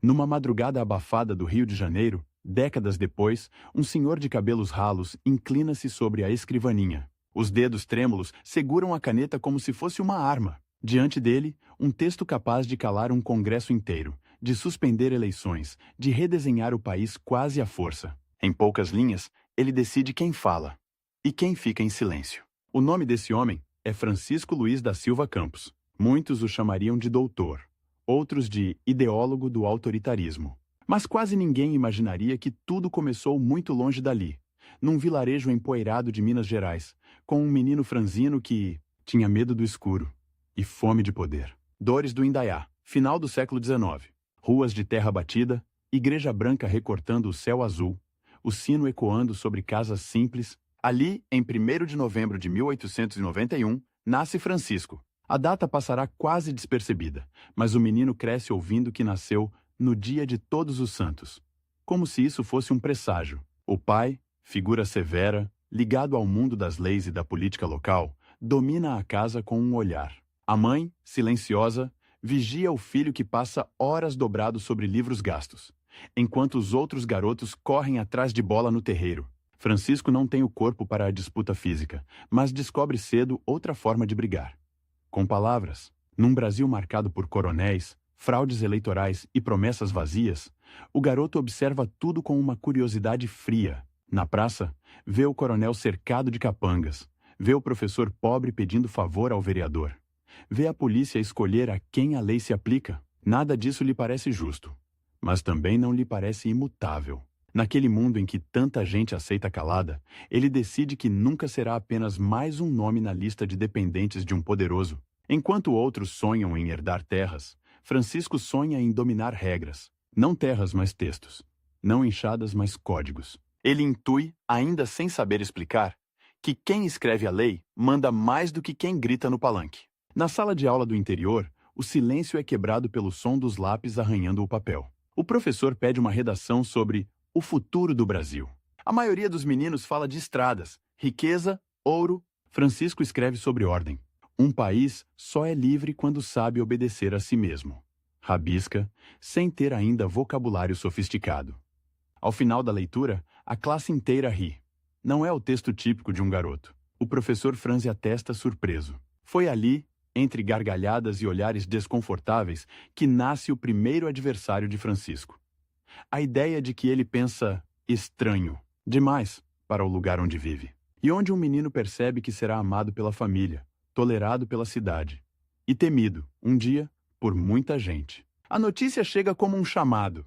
Numa madrugada abafada do Rio de Janeiro, décadas depois, um senhor de cabelos ralos inclina-se sobre a escrivaninha. Os dedos trêmulos seguram a caneta como se fosse uma arma. Diante dele, um texto capaz de calar um congresso inteiro, de suspender eleições, de redesenhar o país quase à força. Em poucas linhas, ele decide quem fala e quem fica em silêncio. O nome desse homem é Francisco Luiz da Silva Campos. Muitos o chamariam de doutor, outros de ideólogo do autoritarismo. Mas quase ninguém imaginaria que tudo começou muito longe dali, num vilarejo empoeirado de Minas Gerais, com um menino franzino que tinha medo do escuro e fome de poder. Dores do Indaiá, final do século XIX. Ruas de terra batida, igreja branca recortando o céu azul, o sino ecoando sobre casas simples. Ali, em 1º de novembro de 1891, nasce Francisco. A data passará quase despercebida, mas o menino cresce ouvindo que nasceu no dia de Todos os Santos, como se isso fosse um presságio. O pai, figura severa, ligado ao mundo das leis e da política local, domina a casa com um olhar. A mãe, silenciosa, vigia o filho que passa horas dobrado sobre livros gastos, enquanto os outros garotos correm atrás de bola no terreiro. Francisco não tem o corpo para a disputa física, mas descobre cedo outra forma de brigar. Com palavras. Num Brasil marcado por coronéis, fraudes eleitorais e promessas vazias, o garoto observa tudo com uma curiosidade fria. Na praça, vê o coronel cercado de capangas, vê o professor pobre pedindo favor ao vereador, vê a polícia escolher a quem a lei se aplica. Nada disso lhe parece justo, mas também não lhe parece imutável. Naquele mundo em que tanta gente aceita calada, ele decide que nunca será apenas mais um nome na lista de dependentes de um poderoso. Enquanto outros sonham em herdar terras, Francisco sonha em dominar regras. Não terras, mas textos. Não enxadas, mas códigos. Ele intui, ainda sem saber explicar, que quem escreve a lei manda mais do que quem grita no palanque. Na sala de aula do interior, o silêncio é quebrado pelo som dos lápis arranhando o papel. O professor pede uma redação sobre o futuro do Brasil. A maioria dos meninos fala de estradas, riqueza, ouro. Francisco escreve sobre ordem. Um país só é livre quando sabe obedecer a si mesmo. Rabisca, sem ter ainda vocabulário sofisticado. Ao final da leitura, a classe inteira ri. Não é o texto típico de um garoto. O professor franze a testa surpreso. Foi ali, entre gargalhadas e olhares desconfortáveis, que nasce o primeiro adversário de Francisco. A ideia de que ele pensa estranho demais para o lugar onde vive. E onde um menino percebe que será amado pela família, tolerado pela cidade e temido, um dia, por muita gente. A notícia chega como um chamado.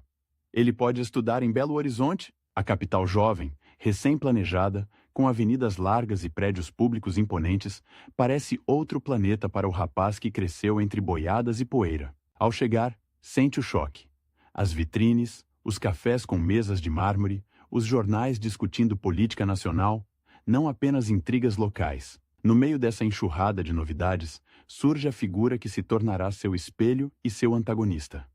Ele pode estudar em Belo Horizonte, a capital jovem, recém-planejada, com avenidas largas e prédios públicos imponentes, parece outro planeta para o rapaz que cresceu entre boiadas e poeira. Ao chegar, sente o choque. As vitrines, os cafés com mesas de mármore, os jornais discutindo política nacional, não apenas intrigas locais. No meio dessa enxurrada de novidades, surge a figura que se tornará seu espelho e seu antagonista.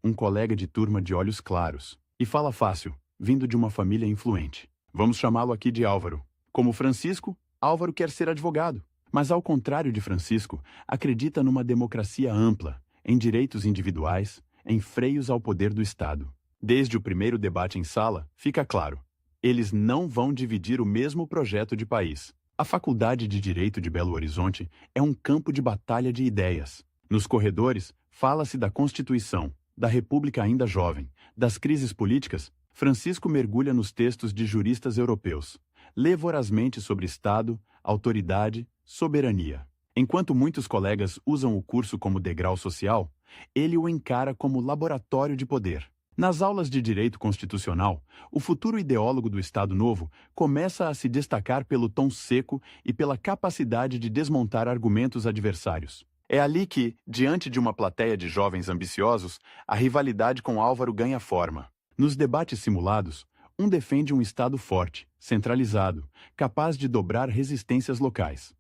Um colega de turma de olhos claros, e fala fácil, vindo de uma família influente. Vamos chamá-lo aqui de Álvaro. Como Francisco, Álvaro quer ser advogado, mas ao contrário de Francisco, acredita numa democracia ampla, em direitos individuais, em freios ao poder do Estado. Desde o primeiro debate em sala, fica claro, eles não vão dividir o mesmo projeto de país. A Faculdade de Direito de Belo Horizonte é um campo de batalha de ideias. Nos corredores, fala-se da Constituição, da República ainda jovem, das crises políticas. Francisco mergulha nos textos de juristas europeus. Lê vorazmente sobre Estado, autoridade, soberania. Enquanto muitos colegas usam o curso como degrau social, ele o encara como laboratório de poder. Nas aulas de direito constitucional, o futuro ideólogo do Estado Novo começa a se destacar pelo tom seco e pela capacidade de desmontar argumentos adversários. É ali que, diante de uma plateia de jovens ambiciosos, a rivalidade com Álvaro ganha forma. Nos debates simulados, um defende um Estado forte, centralizado, capaz de dobrar resistências locais.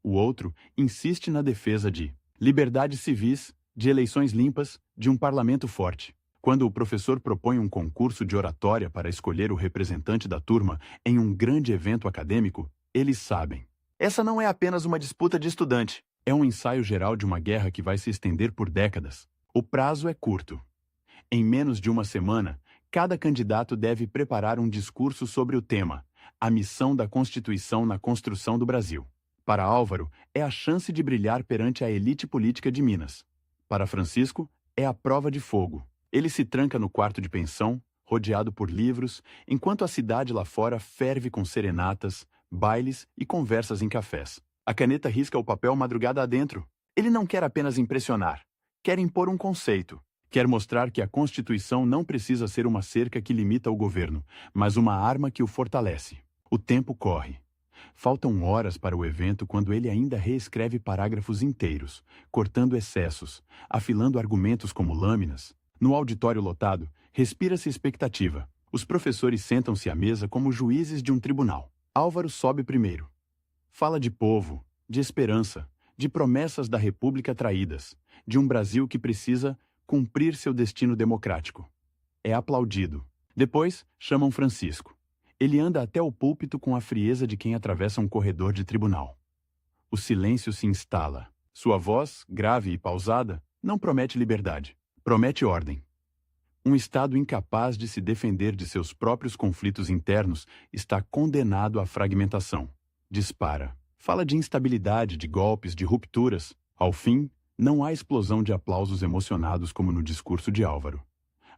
O outro insiste na defesa de liberdades civis, de eleições limpas, de um parlamento forte. Quando o professor propõe um concurso de oratória para escolher o representante da turma em um grande evento acadêmico, eles sabem. Essa não é apenas uma disputa de estudante, é um ensaio geral de uma guerra que vai se estender por décadas. O prazo é curto. Em menos de uma semana, cada candidato deve preparar um discurso sobre o tema: a missão da Constituição na construção do Brasil. Para Álvaro, é a chance de brilhar perante a elite política de Minas. Para Francisco, é a prova de fogo. Ele se tranca no quarto de pensão, rodeado por livros, enquanto a cidade lá fora ferve com serenatas, bailes e conversas em cafés. A caneta risca o papel madrugada adentro. Ele não quer apenas impressionar, quer impor um conceito. Quer mostrar que a Constituição não precisa ser uma cerca que limita o governo, mas uma arma que o fortalece. O tempo corre. Faltam horas para o evento quando ele ainda reescreve parágrafos inteiros, cortando excessos, afilando argumentos como lâminas. No auditório lotado, respira-se expectativa. Os professores sentam-se à mesa como juízes de um tribunal. Álvaro sobe primeiro. Fala de povo, de esperança, de promessas da República traídas, de um Brasil que precisa cumprir seu destino democrático. É aplaudido. Depois, chamam Francisco. Ele anda até o púlpito com a frieza de quem atravessa um corredor de tribunal. O silêncio se instala. Sua voz, grave e pausada, não promete liberdade. Promete ordem. Um Estado incapaz de se defender de seus próprios conflitos internos está condenado à fragmentação. Dispara. Fala de instabilidade, de golpes, de rupturas. Ao fim, não há explosão de aplausos emocionados como no discurso de Álvaro.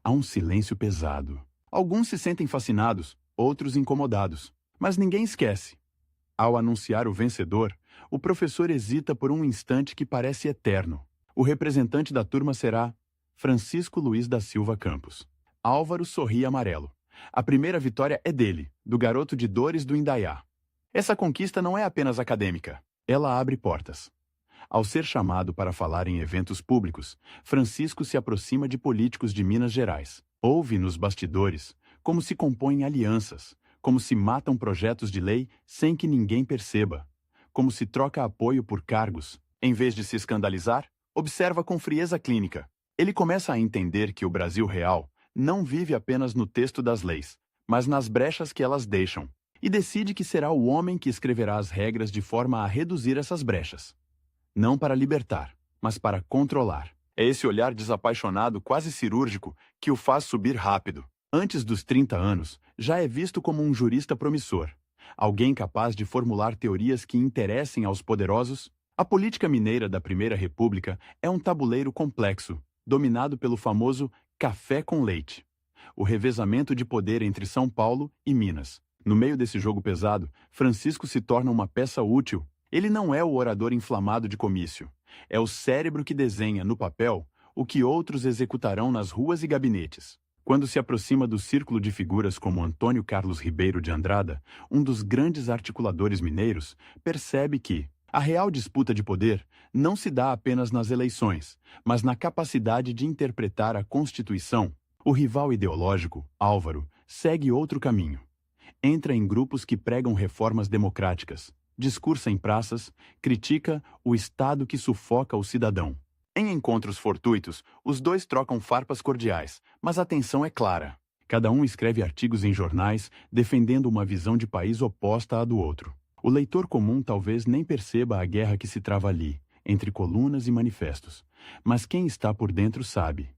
Há um silêncio pesado. Alguns se sentem fascinados, outros incomodados. Mas ninguém esquece. Ao anunciar o vencedor, o professor hesita por um instante que parece eterno. O representante da turma será Francisco Luiz da Silva Campos. Álvaro sorri amarelo. A primeira vitória é dele, do garoto de Dores do Indaiá. Essa conquista não é apenas acadêmica. Ela abre portas. Ao ser chamado para falar em eventos públicos, Francisco se aproxima de políticos de Minas Gerais. Ouve nos bastidores como se compõem alianças, como se matam projetos de lei sem que ninguém perceba, como se troca apoio por cargos. Em vez de se escandalizar, observa com frieza clínica. Ele começa a entender que o Brasil real não vive apenas no texto das leis, mas nas brechas que elas deixam, e decide que será o homem que escreverá as regras de forma a reduzir essas brechas. Não para libertar, mas para controlar. É esse olhar desapaixonado, quase cirúrgico, que o faz subir rápido. Antes dos 30 anos, já é visto como um jurista promissor. Alguém capaz de formular teorias que interessem aos poderosos. A política mineira da Primeira República é um tabuleiro complexo, dominado pelo famoso café com leite. O revezamento de poder entre São Paulo e Minas. No meio desse jogo pesado, Francisco se torna uma peça útil. Ele não é o orador inflamado de comício. É o cérebro que desenha, no papel, o que outros executarão nas ruas e gabinetes. Quando se aproxima do círculo de figuras como Antônio Carlos Ribeiro de Andrada, um dos grandes articuladores mineiros, percebe que a real disputa de poder não se dá apenas nas eleições, mas na capacidade de interpretar a Constituição. O rival ideológico, Álvaro, segue outro caminho. Entra em grupos que pregam reformas democráticas, discursa em praças, critica o Estado que sufoca o cidadão. Em encontros fortuitos, os dois trocam farpas cordiais, mas a tensão é clara. Cada um escreve artigos em jornais, defendendo uma visão de país oposta à do outro. O leitor comum talvez nem perceba a guerra que se trava ali, entre colunas e manifestos. Mas quem está por dentro sabe.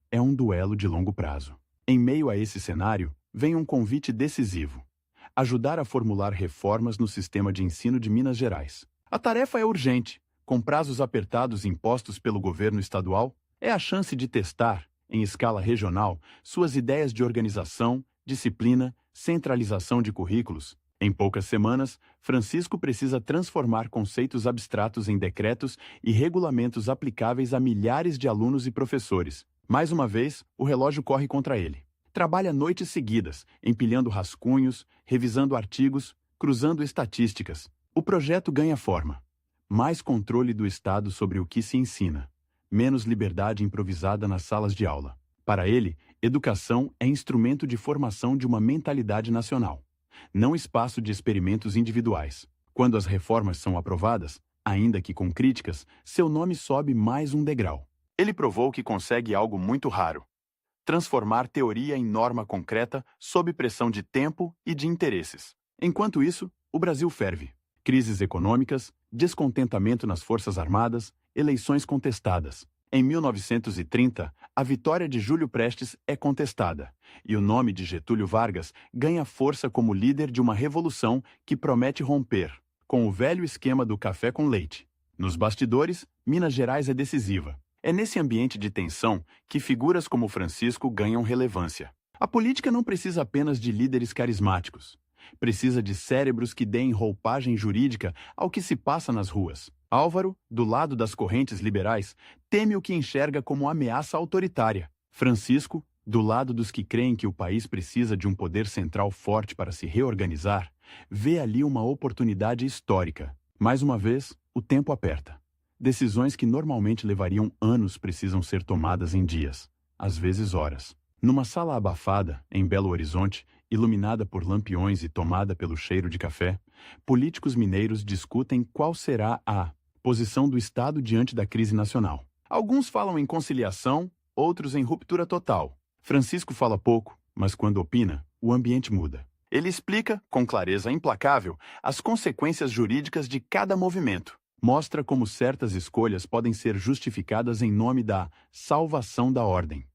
É um duelo de longo prazo. Em meio a esse cenário, vem um convite decisivo: ajudar a formular reformas no sistema de ensino de Minas Gerais. A tarefa é urgente. Com prazos apertados impostos pelo governo estadual, é a chance de testar, em escala regional, suas ideias de organização, disciplina, centralização de currículos. Em poucas semanas, Francisco precisa transformar conceitos abstratos em decretos e regulamentos aplicáveis a milhares de alunos e professores. Mais uma vez, o relógio corre contra ele. Trabalha noites seguidas, empilhando rascunhos, revisando artigos, cruzando estatísticas. O projeto ganha forma. Mais controle do Estado sobre o que se ensina. Menos liberdade improvisada nas salas de aula. Para ele, educação é instrumento de formação de uma mentalidade nacional, não espaço de experimentos individuais. Quando as reformas são aprovadas, ainda que com críticas, seu nome sobe mais um degrau. Ele provou que consegue algo muito raro: transformar teoria em norma concreta sob pressão de tempo e de interesses. Enquanto isso, o Brasil ferve. Crises econômicas, descontentamento nas Forças Armadas, eleições contestadas. Em 1930, a vitória de Júlio Prestes é contestada, e o nome de Getúlio Vargas ganha força como líder de uma revolução que promete romper com o velho esquema do café com leite. Nos bastidores, Minas Gerais é decisiva. É nesse ambiente de tensão que figuras como Francisco ganham relevância. A política não precisa apenas de líderes carismáticos. Precisa de cérebros que deem roupagem jurídica ao que se passa nas ruas. Álvaro, do lado das correntes liberais, teme o que enxerga como ameaça autoritária. Francisco, do lado dos que creem que o país precisa de um poder central forte para se reorganizar, vê ali uma oportunidade histórica. Mais uma vez, o tempo aperta. Decisões que normalmente levariam anos precisam ser tomadas em dias, às vezes horas. Numa sala abafada, em Belo Horizonte, iluminada por lampiões e tomada pelo cheiro de café, políticos mineiros discutem qual será a posição do Estado diante da crise nacional. Alguns falam em conciliação, outros em ruptura total. Francisco fala pouco, mas quando opina, o ambiente muda. Ele explica, com clareza implacável, as consequências jurídicas de cada movimento. Mostra como certas escolhas podem ser justificadas em nome da salvação da ordem.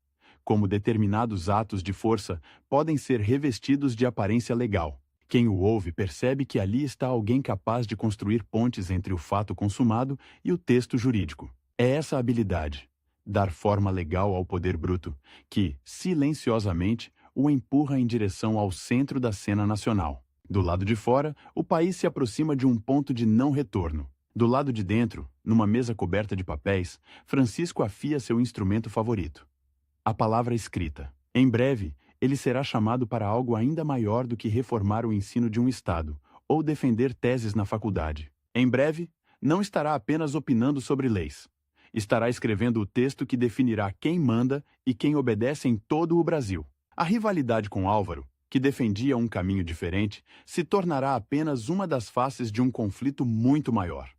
Como determinados atos de força podem ser revestidos de aparência legal. Quem o ouve percebe que ali está alguém capaz de construir pontes entre o fato consumado e o texto jurídico. É essa habilidade, dar forma legal ao poder bruto, que, silenciosamente, o empurra em direção ao centro da cena nacional. Do lado de fora, o país se aproxima de um ponto de não retorno. Do lado de dentro, numa mesa coberta de papéis, Francisco afia seu instrumento favorito: a palavra escrita. Em breve, ele será chamado para algo ainda maior do que reformar o ensino de um estado, ou defender teses na faculdade. Em breve, não estará apenas opinando sobre leis. Estará escrevendo o texto que definirá quem manda e quem obedece em todo o Brasil. A rivalidade com Álvaro, que defendia um caminho diferente, se tornará apenas uma das faces de um conflito muito maior.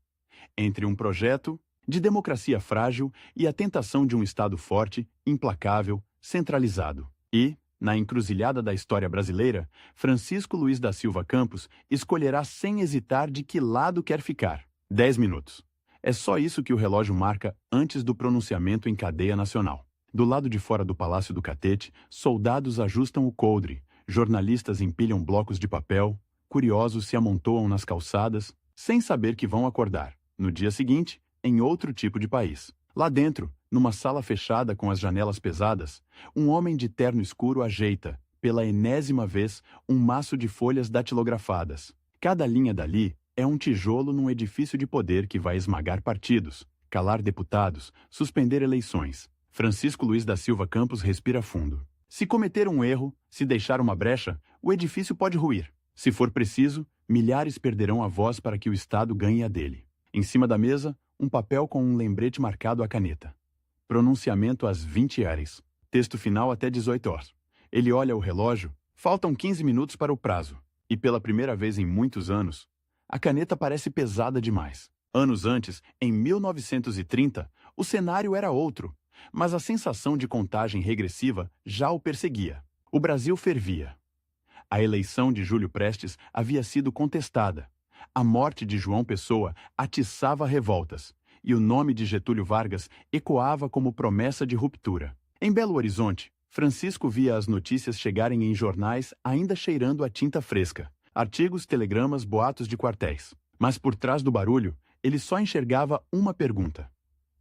Entre um projeto de democracia frágil e a tentação de um Estado forte, implacável, centralizado. E, na encruzilhada da história brasileira, Francisco Luiz da Silva Campos escolherá sem hesitar de que lado quer ficar. 10 minutos. É só isso que o relógio marca antes do pronunciamento em cadeia nacional. Do lado de fora do Palácio do Catete, soldados ajustam o coldre, jornalistas empilham blocos de papel, curiosos se amontoam nas calçadas, sem saber que vão acordar, no dia seguinte, em outro tipo de país. Lá dentro, numa sala fechada com as janelas pesadas, um homem de terno escuro ajeita, pela enésima vez, um maço de folhas datilografadas. Cada linha dali é um tijolo num edifício de poder que vai esmagar partidos, calar deputados, suspender eleições. Francisco Luiz da Silva Campos respira fundo. Se cometer um erro, se deixar uma brecha, o edifício pode ruir. Se for preciso, milhares perderão a voz para que o Estado ganhe a dele. Em cima da mesa, um papel com um lembrete marcado à caneta. Pronunciamento às 20 horas. Texto final até 18 horas. Ele olha o relógio. Faltam 15 minutos para o prazo. E pela primeira vez em muitos anos, a caneta parece pesada demais. Anos antes, em 1930, o cenário era outro, mas a sensação de contagem regressiva já o perseguia. O Brasil fervia. A eleição de Júlio Prestes havia sido contestada. A morte de João Pessoa atiçava revoltas, e o nome de Getúlio Vargas ecoava como promessa de ruptura. Em Belo Horizonte, Francisco via as notícias chegarem em jornais ainda cheirando a tinta fresca. Artigos, telegramas, boatos de quartéis. Mas por trás do barulho, ele só enxergava uma pergunta: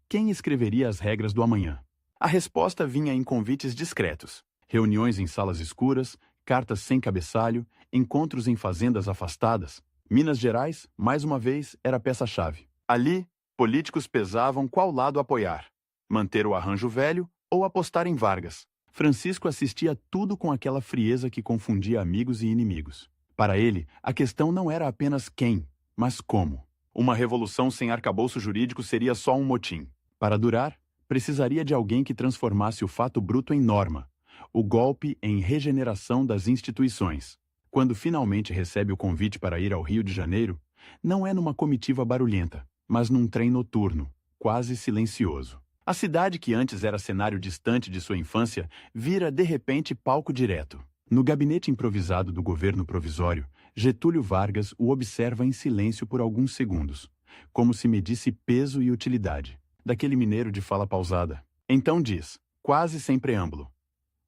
quem escreveria as regras do amanhã? A resposta vinha em convites discretos, reuniões em salas escuras, cartas sem cabeçalho, encontros em fazendas afastadas. Minas Gerais, mais uma vez, era a peça-chave. Ali, políticos pesavam qual lado apoiar: manter o arranjo velho ou apostar em Vargas. Francisco assistia tudo com aquela frieza que confundia amigos e inimigos. Para ele, a questão não era apenas quem, mas como. Uma revolução sem arcabouço jurídico seria só um motim. Para durar, precisaria de alguém que transformasse o fato bruto em norma, o golpe em regeneração das instituições. Quando finalmente recebe o convite para ir ao Rio de Janeiro, não é numa comitiva barulhenta, mas num trem noturno, quase silencioso. A cidade que antes era cenário distante de sua infância, vira de repente palco direto. No gabinete improvisado do governo provisório, Getúlio Vargas o observa em silêncio por alguns segundos, como se medisse peso e utilidade. daquele mineiro de fala pausada. Então diz, quase sem preâmbulo: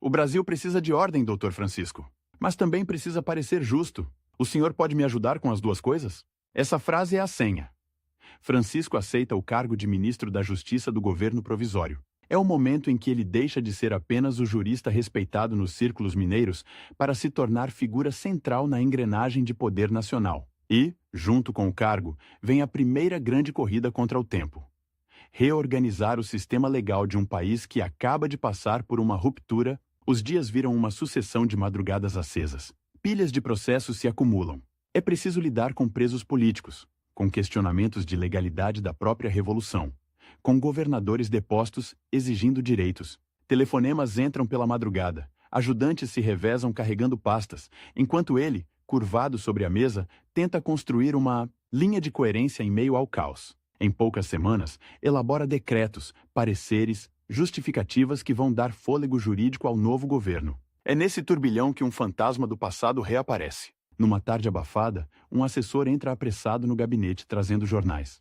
o Brasil precisa de ordem, Dr. Francisco. Mas também precisa parecer justo. O senhor pode me ajudar com as duas coisas? Essa frase é a senha. Francisco aceita o cargo de ministro da Justiça do governo provisório. É o momento em que ele deixa de ser apenas o jurista respeitado nos círculos mineiros para se tornar figura central na engrenagem de poder nacional. E, junto com o cargo, vem a primeira grande corrida contra o tempo. Reorganizar o sistema legal de um país que acaba de passar por uma ruptura. Os dias viram uma sucessão de madrugadas acesas. Pilhas de processos se acumulam. É preciso lidar com presos políticos, com questionamentos de legalidade da própria revolução, com governadores depostos exigindo direitos. Telefonemas entram pela madrugada, ajudantes se revezam carregando pastas, enquanto ele, curvado sobre a mesa, tenta construir uma linha de coerência em meio ao caos. Em poucas semanas, elabora decretos, pareceres, justificativas que vão dar fôlego jurídico ao novo governo. É nesse turbilhão que um fantasma do passado reaparece. Numa tarde abafada, um assessor entra apressado no gabinete trazendo jornais.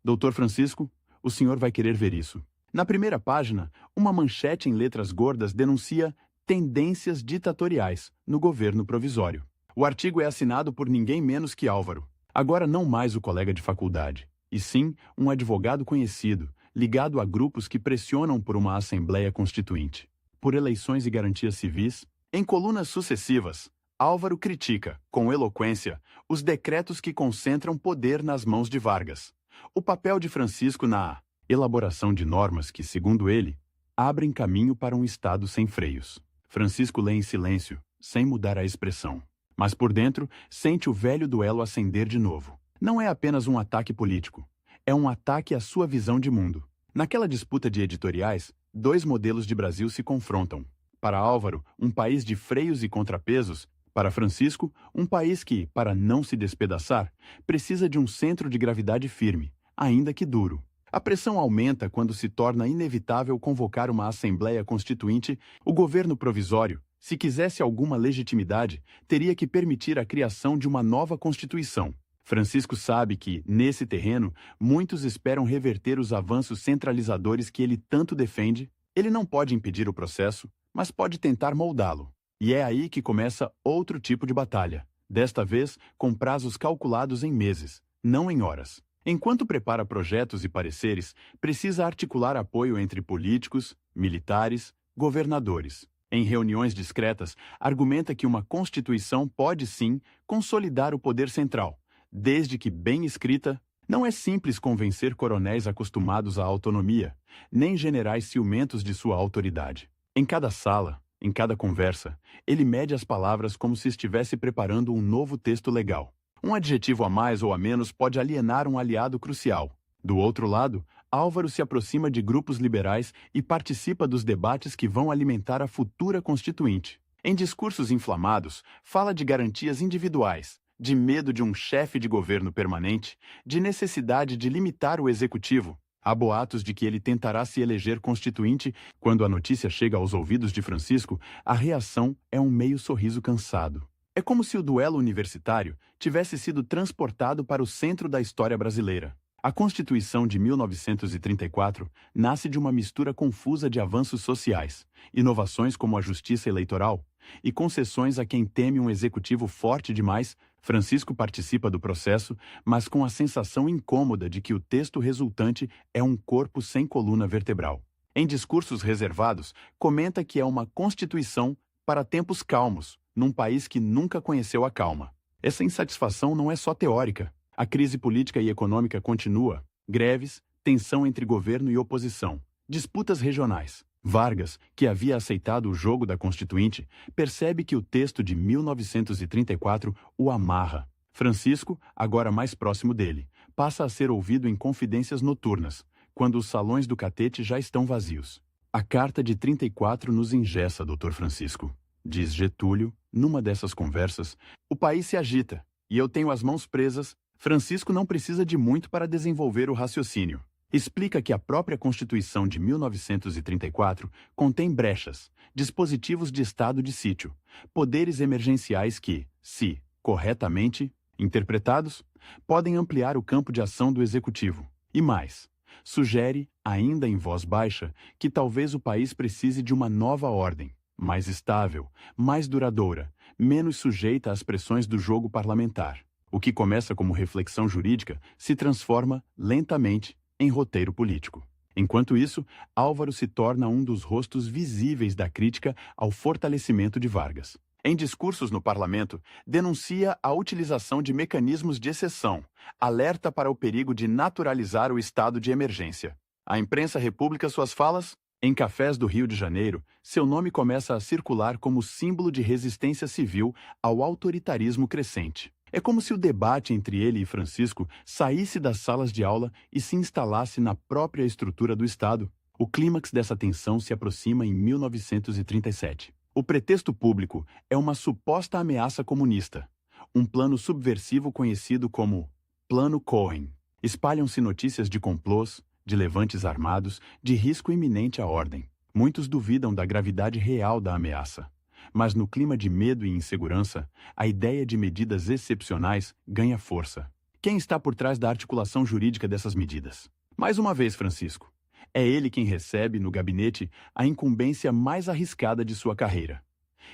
Doutor Francisco, o senhor vai querer ver isso. Na primeira página, uma manchete em letras gordas denuncia tendências ditatoriais no governo provisório. O artigo é assinado por ninguém menos que Álvaro. Agora não mais o colega de faculdade, e sim um advogado conhecido, ligado a grupos que pressionam por uma Assembleia Constituinte, por eleições e garantias civis. Em colunas sucessivas, Álvaro critica, com eloquência, os decretos que concentram poder nas mãos de Vargas. O papel de Francisco na elaboração de normas que, segundo ele, abrem caminho para um Estado sem freios. Francisco lê em silêncio, sem mudar a expressão. Mas por dentro, sente o velho duelo acender de novo. Não é apenas um ataque político. É um ataque à sua visão de mundo. Naquela disputa de editoriais, dois modelos de Brasil se confrontam. Para Álvaro, um país de freios e contrapesos. Para Francisco, um país que, para não se despedaçar, precisa de um centro de gravidade firme, ainda que duro. A pressão aumenta quando se torna inevitável convocar uma Assembleia Constituinte. O governo provisório, se quisesse alguma legitimidade, teria que permitir a criação de uma nova Constituição. Francisco sabe que, nesse terreno, muitos esperam reverter os avanços centralizadores que ele tanto defende. Ele não pode impedir o processo, mas pode tentar moldá-lo. E é aí que começa outro tipo de batalha, desta vez com prazos calculados em meses, não em horas. Enquanto prepara projetos e pareceres, precisa articular apoio entre políticos, militares, governadores. Em reuniões discretas, argumenta que uma Constituição pode sim consolidar o poder central, desde que bem escrita. Não é simples convencer coronéis acostumados à autonomia, nem generais ciumentos de sua autoridade. Em cada sala, em cada conversa, ele mede as palavras como se estivesse preparando um novo texto legal. Um adjetivo a mais ou a menos pode alienar um aliado crucial. Do outro lado, Álvaro se aproxima de grupos liberais e participa dos debates que vão alimentar a futura Constituinte. Em discursos inflamados, fala de garantias individuais, de medo de um chefe de governo permanente, de necessidade de limitar o executivo. Há boatos de que ele tentará se eleger constituinte. Quando a notícia chega aos ouvidos de Francisco, a reação é um meio sorriso cansado. É como se o duelo universitário tivesse sido transportado para o centro da história brasileira. A Constituição de 1934 nasce de uma mistura confusa de avanços sociais, inovações como a justiça eleitoral e concessões a quem teme um executivo forte demais. Francisco participa do processo, mas com a sensação incômoda de que o texto resultante é um corpo sem coluna vertebral. Em discursos reservados, comenta que é uma constituição para tempos calmos, num país que nunca conheceu a calma. Essa insatisfação não é só teórica. A crise política e econômica continua. Greves, tensão entre governo e oposição, disputas regionais. Vargas, que havia aceitado o jogo da Constituinte, percebe que o texto de 1934 o amarra. Francisco, agora mais próximo dele, passa a ser ouvido em confidências noturnas, quando os salões do catete já estão vazios. A carta de 34 nos engessa, Dr. Francisco, diz Getúlio, numa dessas conversas. O país se agita, e eu tenho as mãos presas. Francisco não precisa de muito para desenvolver o raciocínio. Explica que a própria Constituição de 1934 contém brechas, dispositivos de estado de sítio, poderes emergenciais que, se corretamente interpretados, podem ampliar o campo de ação do Executivo. E mais, Sugere, ainda em voz baixa, que talvez o país precise de uma nova ordem, mais estável, mais duradoura, menos sujeita às pressões do jogo parlamentar. O que começa como reflexão jurídica se transforma, lentamente, em roteiro político. Enquanto isso, Álvaro se torna um dos rostos visíveis da crítica ao fortalecimento de Vargas. Em discursos no parlamento, denuncia a utilização de mecanismos de exceção, alerta para o perigo de naturalizar o estado de emergência. A imprensa republica suas falas. Em cafés do Rio de Janeiro, seu nome começa a circular como símbolo de resistência civil ao autoritarismo crescente. É como se o debate entre ele e Francisco saísse das salas de aula e se instalasse na própria estrutura do Estado. O clímax dessa tensão se aproxima em 1937. O pretexto público é uma suposta ameaça comunista, um plano subversivo conhecido como Plano Cohen. Espalham-se notícias de complôs, de levantes armados, de risco iminente à ordem. Muitos duvidam da gravidade real da ameaça. Mas no clima de medo e insegurança, a ideia de medidas excepcionais ganha força. Quem está por trás da articulação jurídica dessas medidas? Mais uma vez, Francisco. É ele quem recebe, no gabinete, a incumbência mais arriscada de sua carreira.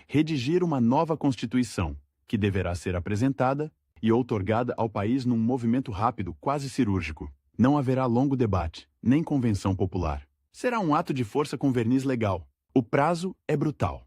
Redigir uma nova Constituição, que deverá ser apresentada e outorgada ao país num movimento rápido, quase cirúrgico. Não haverá longo debate, nem convenção popular. Será um ato de força com verniz legal. O prazo é brutal.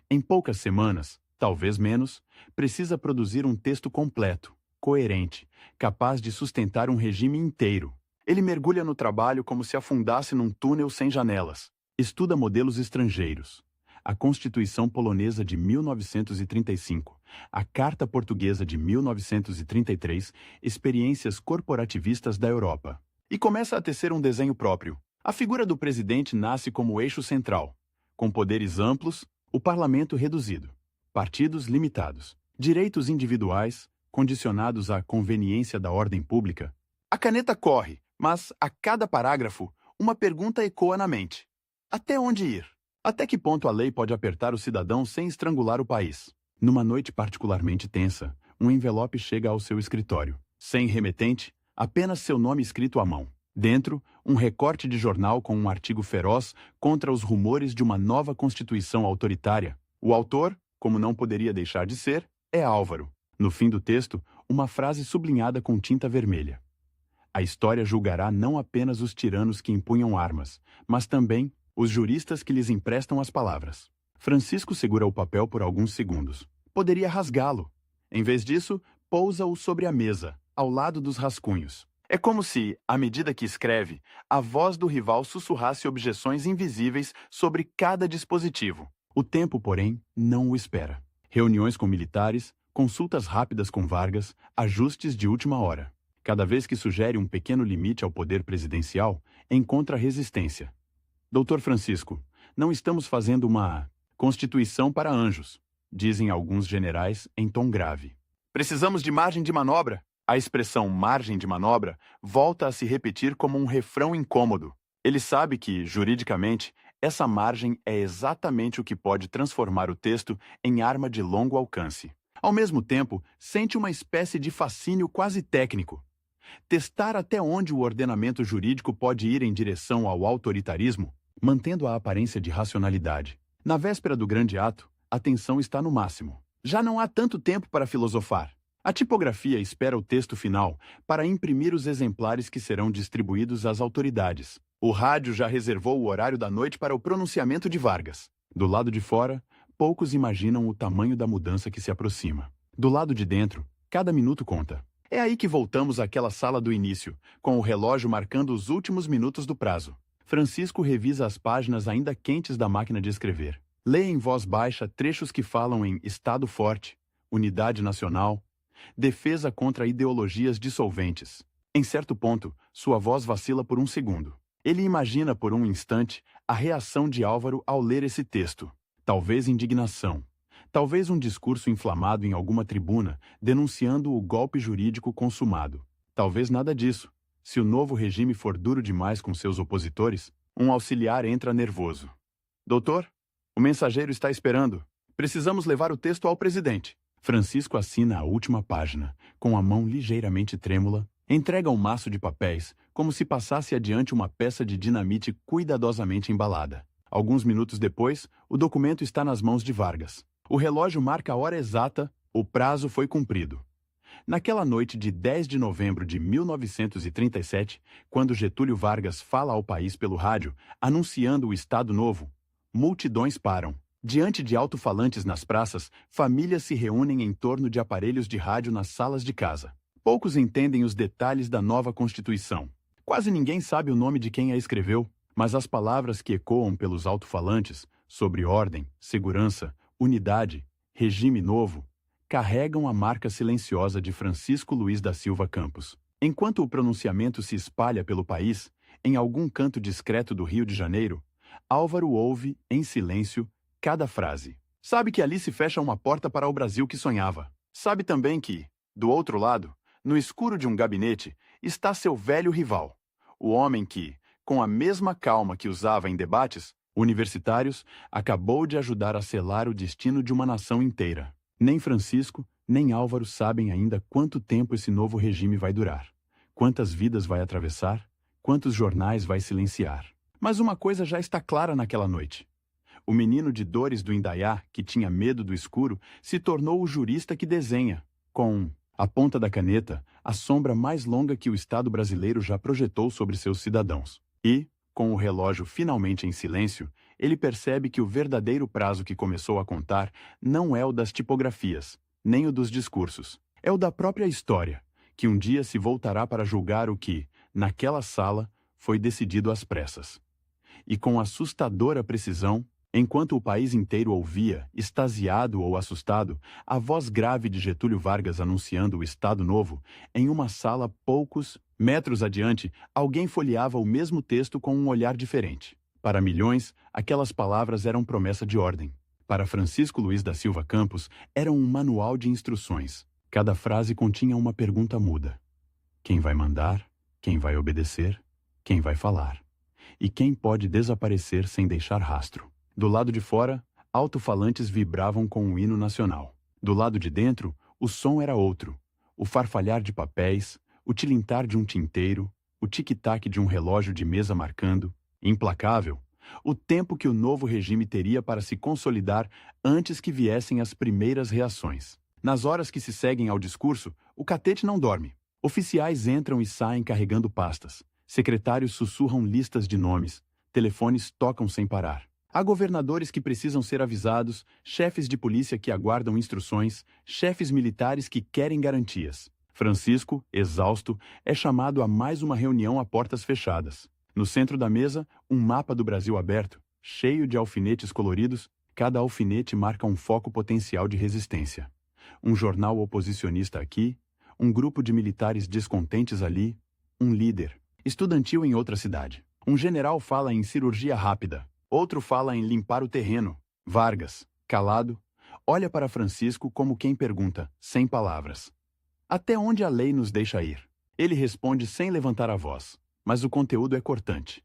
Em poucas semanas, talvez menos, precisa produzir um texto completo, coerente, capaz de sustentar um regime inteiro. Ele mergulha no trabalho como se afundasse num túnel sem janelas. Estuda modelos estrangeiros. A Constituição Polonesa de 1935, a Carta Portuguesa de 1933, experiências corporativistas da Europa. E começa a tecer um desenho próprio. A figura do presidente nasce como eixo central, com poderes amplos, o parlamento reduzido, partidos limitados, direitos individuais condicionados à conveniência da ordem pública. A caneta corre, mas a cada parágrafo, uma pergunta ecoa na mente. Até onde ir? Até que ponto a lei pode apertar o cidadão sem estrangular o país? Numa noite particularmente tensa, um envelope chega ao seu escritório. Sem remetente, apenas seu nome escrito à mão. Dentro, um recorte de jornal com um artigo feroz contra os rumores de uma nova Constituição autoritária. O autor, como não poderia deixar de ser, é Álvaro. No fim do texto, uma frase sublinhada com tinta vermelha. A história julgará não apenas os tiranos que empunham armas, mas também os juristas que lhes emprestam as palavras. Francisco segura o papel por alguns segundos. Poderia rasgá-lo. Em vez disso, pousa-o sobre a mesa, ao lado dos rascunhos. É como se, à medida que escreve, a voz do rival sussurrasse objeções invisíveis sobre cada dispositivo. O tempo, porém, não o espera. Reuniões com militares, consultas rápidas com Vargas, ajustes de última hora. Cada vez que sugere um pequeno limite ao poder presidencial, encontra resistência. Doutor Francisco, não estamos fazendo uma Constituição para anjos, dizem alguns generais em tom grave. Precisamos de margem de manobra. A expressão margem de manobra volta a se repetir como um refrão incômodo. Ele sabe que, juridicamente, essa margem é exatamente o que pode transformar o texto em arma de longo alcance. Ao mesmo tempo, sente uma espécie de fascínio quase técnico. Testar até onde o ordenamento jurídico pode ir em direção ao autoritarismo, mantendo a aparência de racionalidade. Na véspera do grande ato, a tensão está no máximo. Já não há tanto tempo para filosofar. A tipografia espera o texto final para imprimir os exemplares que serão distribuídos às autoridades. O rádio já reservou o horário da noite para o pronunciamento de Vargas. Do lado de fora, poucos imaginam o tamanho da mudança que se aproxima. Do lado de dentro, cada minuto conta. É aí que voltamos àquela sala do início, com o relógio marcando os últimos minutos do prazo. Francisco revisa as páginas ainda quentes da máquina de escrever. Lê em voz baixa trechos que falam em Estado forte, unidade nacional, defesa contra ideologias dissolventes. Em certo ponto, sua voz vacila por um segundo. Ele imagina por um instante a reação de Álvaro ao ler esse texto. Talvez indignação. Talvez um discurso inflamado em alguma tribuna, denunciando o golpe jurídico consumado. Talvez nada disso. Se o novo regime for duro demais com seus opositores, um auxiliar entra nervoso. Doutor, o mensageiro está esperando. Precisamos levar o texto ao presidente. Francisco assina a última página, com a mão ligeiramente trêmula, Entrega um maço de papéis, como se passasse adiante uma peça de dinamite cuidadosamente embalada. Alguns minutos depois, o documento está nas mãos de Vargas. O relógio marca a hora exata, o prazo foi cumprido. Naquela noite de 10 de novembro de 1937, quando Getúlio Vargas fala ao país pelo rádio, anunciando o Estado Novo, multidões param. Diante de alto-falantes nas praças, famílias se reúnem em torno de aparelhos de rádio nas salas de casa. Poucos entendem os detalhes da nova Constituição. Quase ninguém sabe o nome de quem a escreveu, mas as palavras que ecoam pelos alto-falantes sobre ordem, segurança, unidade, regime novo, carregam a marca silenciosa de Francisco Luiz da Silva Campos. Enquanto o pronunciamento se espalha pelo país, em algum canto discreto do Rio de Janeiro, Álvaro ouve, em silêncio, cada frase. Sabe que ali se fecha uma porta para o Brasil que sonhava. Sabe também que, do outro lado, no escuro de um gabinete, está seu velho rival. O homem que, com a mesma calma que usava em debates universitários, acabou de ajudar a selar o destino de uma nação inteira. Nem Francisco, nem Álvaro sabem ainda quanto tempo esse novo regime vai durar. Quantas vidas vai atravessar? Quantos jornais vai silenciar? Mas uma coisa já está clara naquela noite. O menino de dores do Indaiá, que tinha medo do escuro, se tornou o jurista que desenha, com a ponta da caneta, a sombra mais longa que o Estado brasileiro já projetou sobre seus cidadãos. E, com o relógio finalmente em silêncio, ele percebe que o verdadeiro prazo que começou a contar não é o das tipografias, nem o dos discursos. É o da própria história, que um dia se voltará para julgar o que, naquela sala, foi decidido às pressas. E com assustadora precisão, enquanto o país inteiro ouvia, extasiado ou assustado, a voz grave de Getúlio Vargas anunciando o Estado Novo, em uma sala poucos metros adiante, alguém folheava o mesmo texto com um olhar diferente. Para milhões, aquelas palavras eram promessa de ordem. Para Francisco Luiz da Silva Campos, eram um manual de instruções. Cada frase continha uma pergunta muda. Quem vai mandar? Quem vai obedecer? Quem vai falar? E quem pode desaparecer sem deixar rastro? Do lado de fora, alto-falantes vibravam com o hino nacional. Do lado de dentro, o som era outro. O farfalhar de papéis, o tilintar de um tinteiro, o tic-tac de um relógio de mesa marcando, implacável, o tempo que o novo regime teria para se consolidar antes que viessem as primeiras reações. Nas horas que se seguem ao discurso, o catete não dorme. Oficiais entram e saem carregando pastas. Secretários sussurram listas de nomes. Telefones tocam sem parar. Há governadores que precisam ser avisados, chefes de polícia que aguardam instruções, chefes militares que querem garantias. Francisco, exausto, é chamado a mais uma reunião a portas fechadas. No centro da mesa, um mapa do Brasil aberto, cheio de alfinetes coloridos, cada alfinete marca um foco potencial de resistência. Um jornal oposicionista aqui, um grupo de militares descontentes ali, um líder estudantil em outra cidade. Um general fala em cirurgia rápida. Outro fala em limpar o terreno. Vargas, calado, olha para Francisco como quem pergunta, sem palavras: até onde a lei nos deixa ir? Ele responde sem levantar a voz, mas o conteúdo é cortante.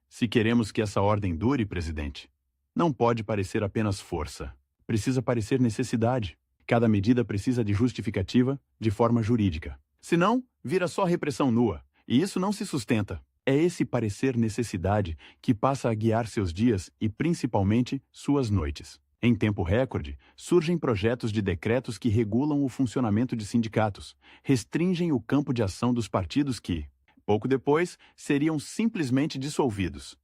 Se queremos que essa ordem dure, presidente, não pode parecer apenas força. Precisa parecer necessidade. Cada medida precisa de justificativa, de forma jurídica. Senão, vira só repressão nua, e isso não se sustenta. É esse parecer necessidade que passa a guiar seus dias e, principalmente, suas noites. Em tempo recorde, surgem projetos de decretos que regulam o funcionamento de sindicatos, restringem o campo de ação dos partidos que, pouco depois, seriam simplesmente dissolvidos.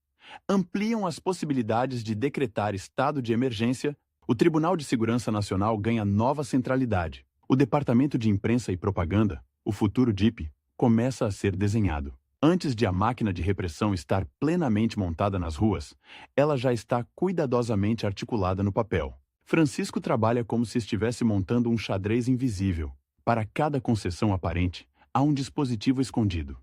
Ampliam as possibilidades de decretar estado de emergência. O Tribunal de Segurança Nacional ganha nova centralidade. O Departamento de Imprensa e Propaganda, o futuro DIP, começa a ser desenhado. Antes de a máquina de repressão estar plenamente montada nas ruas, ela já está cuidadosamente articulada no papel. Francisco trabalha como se estivesse montando um xadrez invisível. Para cada concessão aparente, há um dispositivo escondido.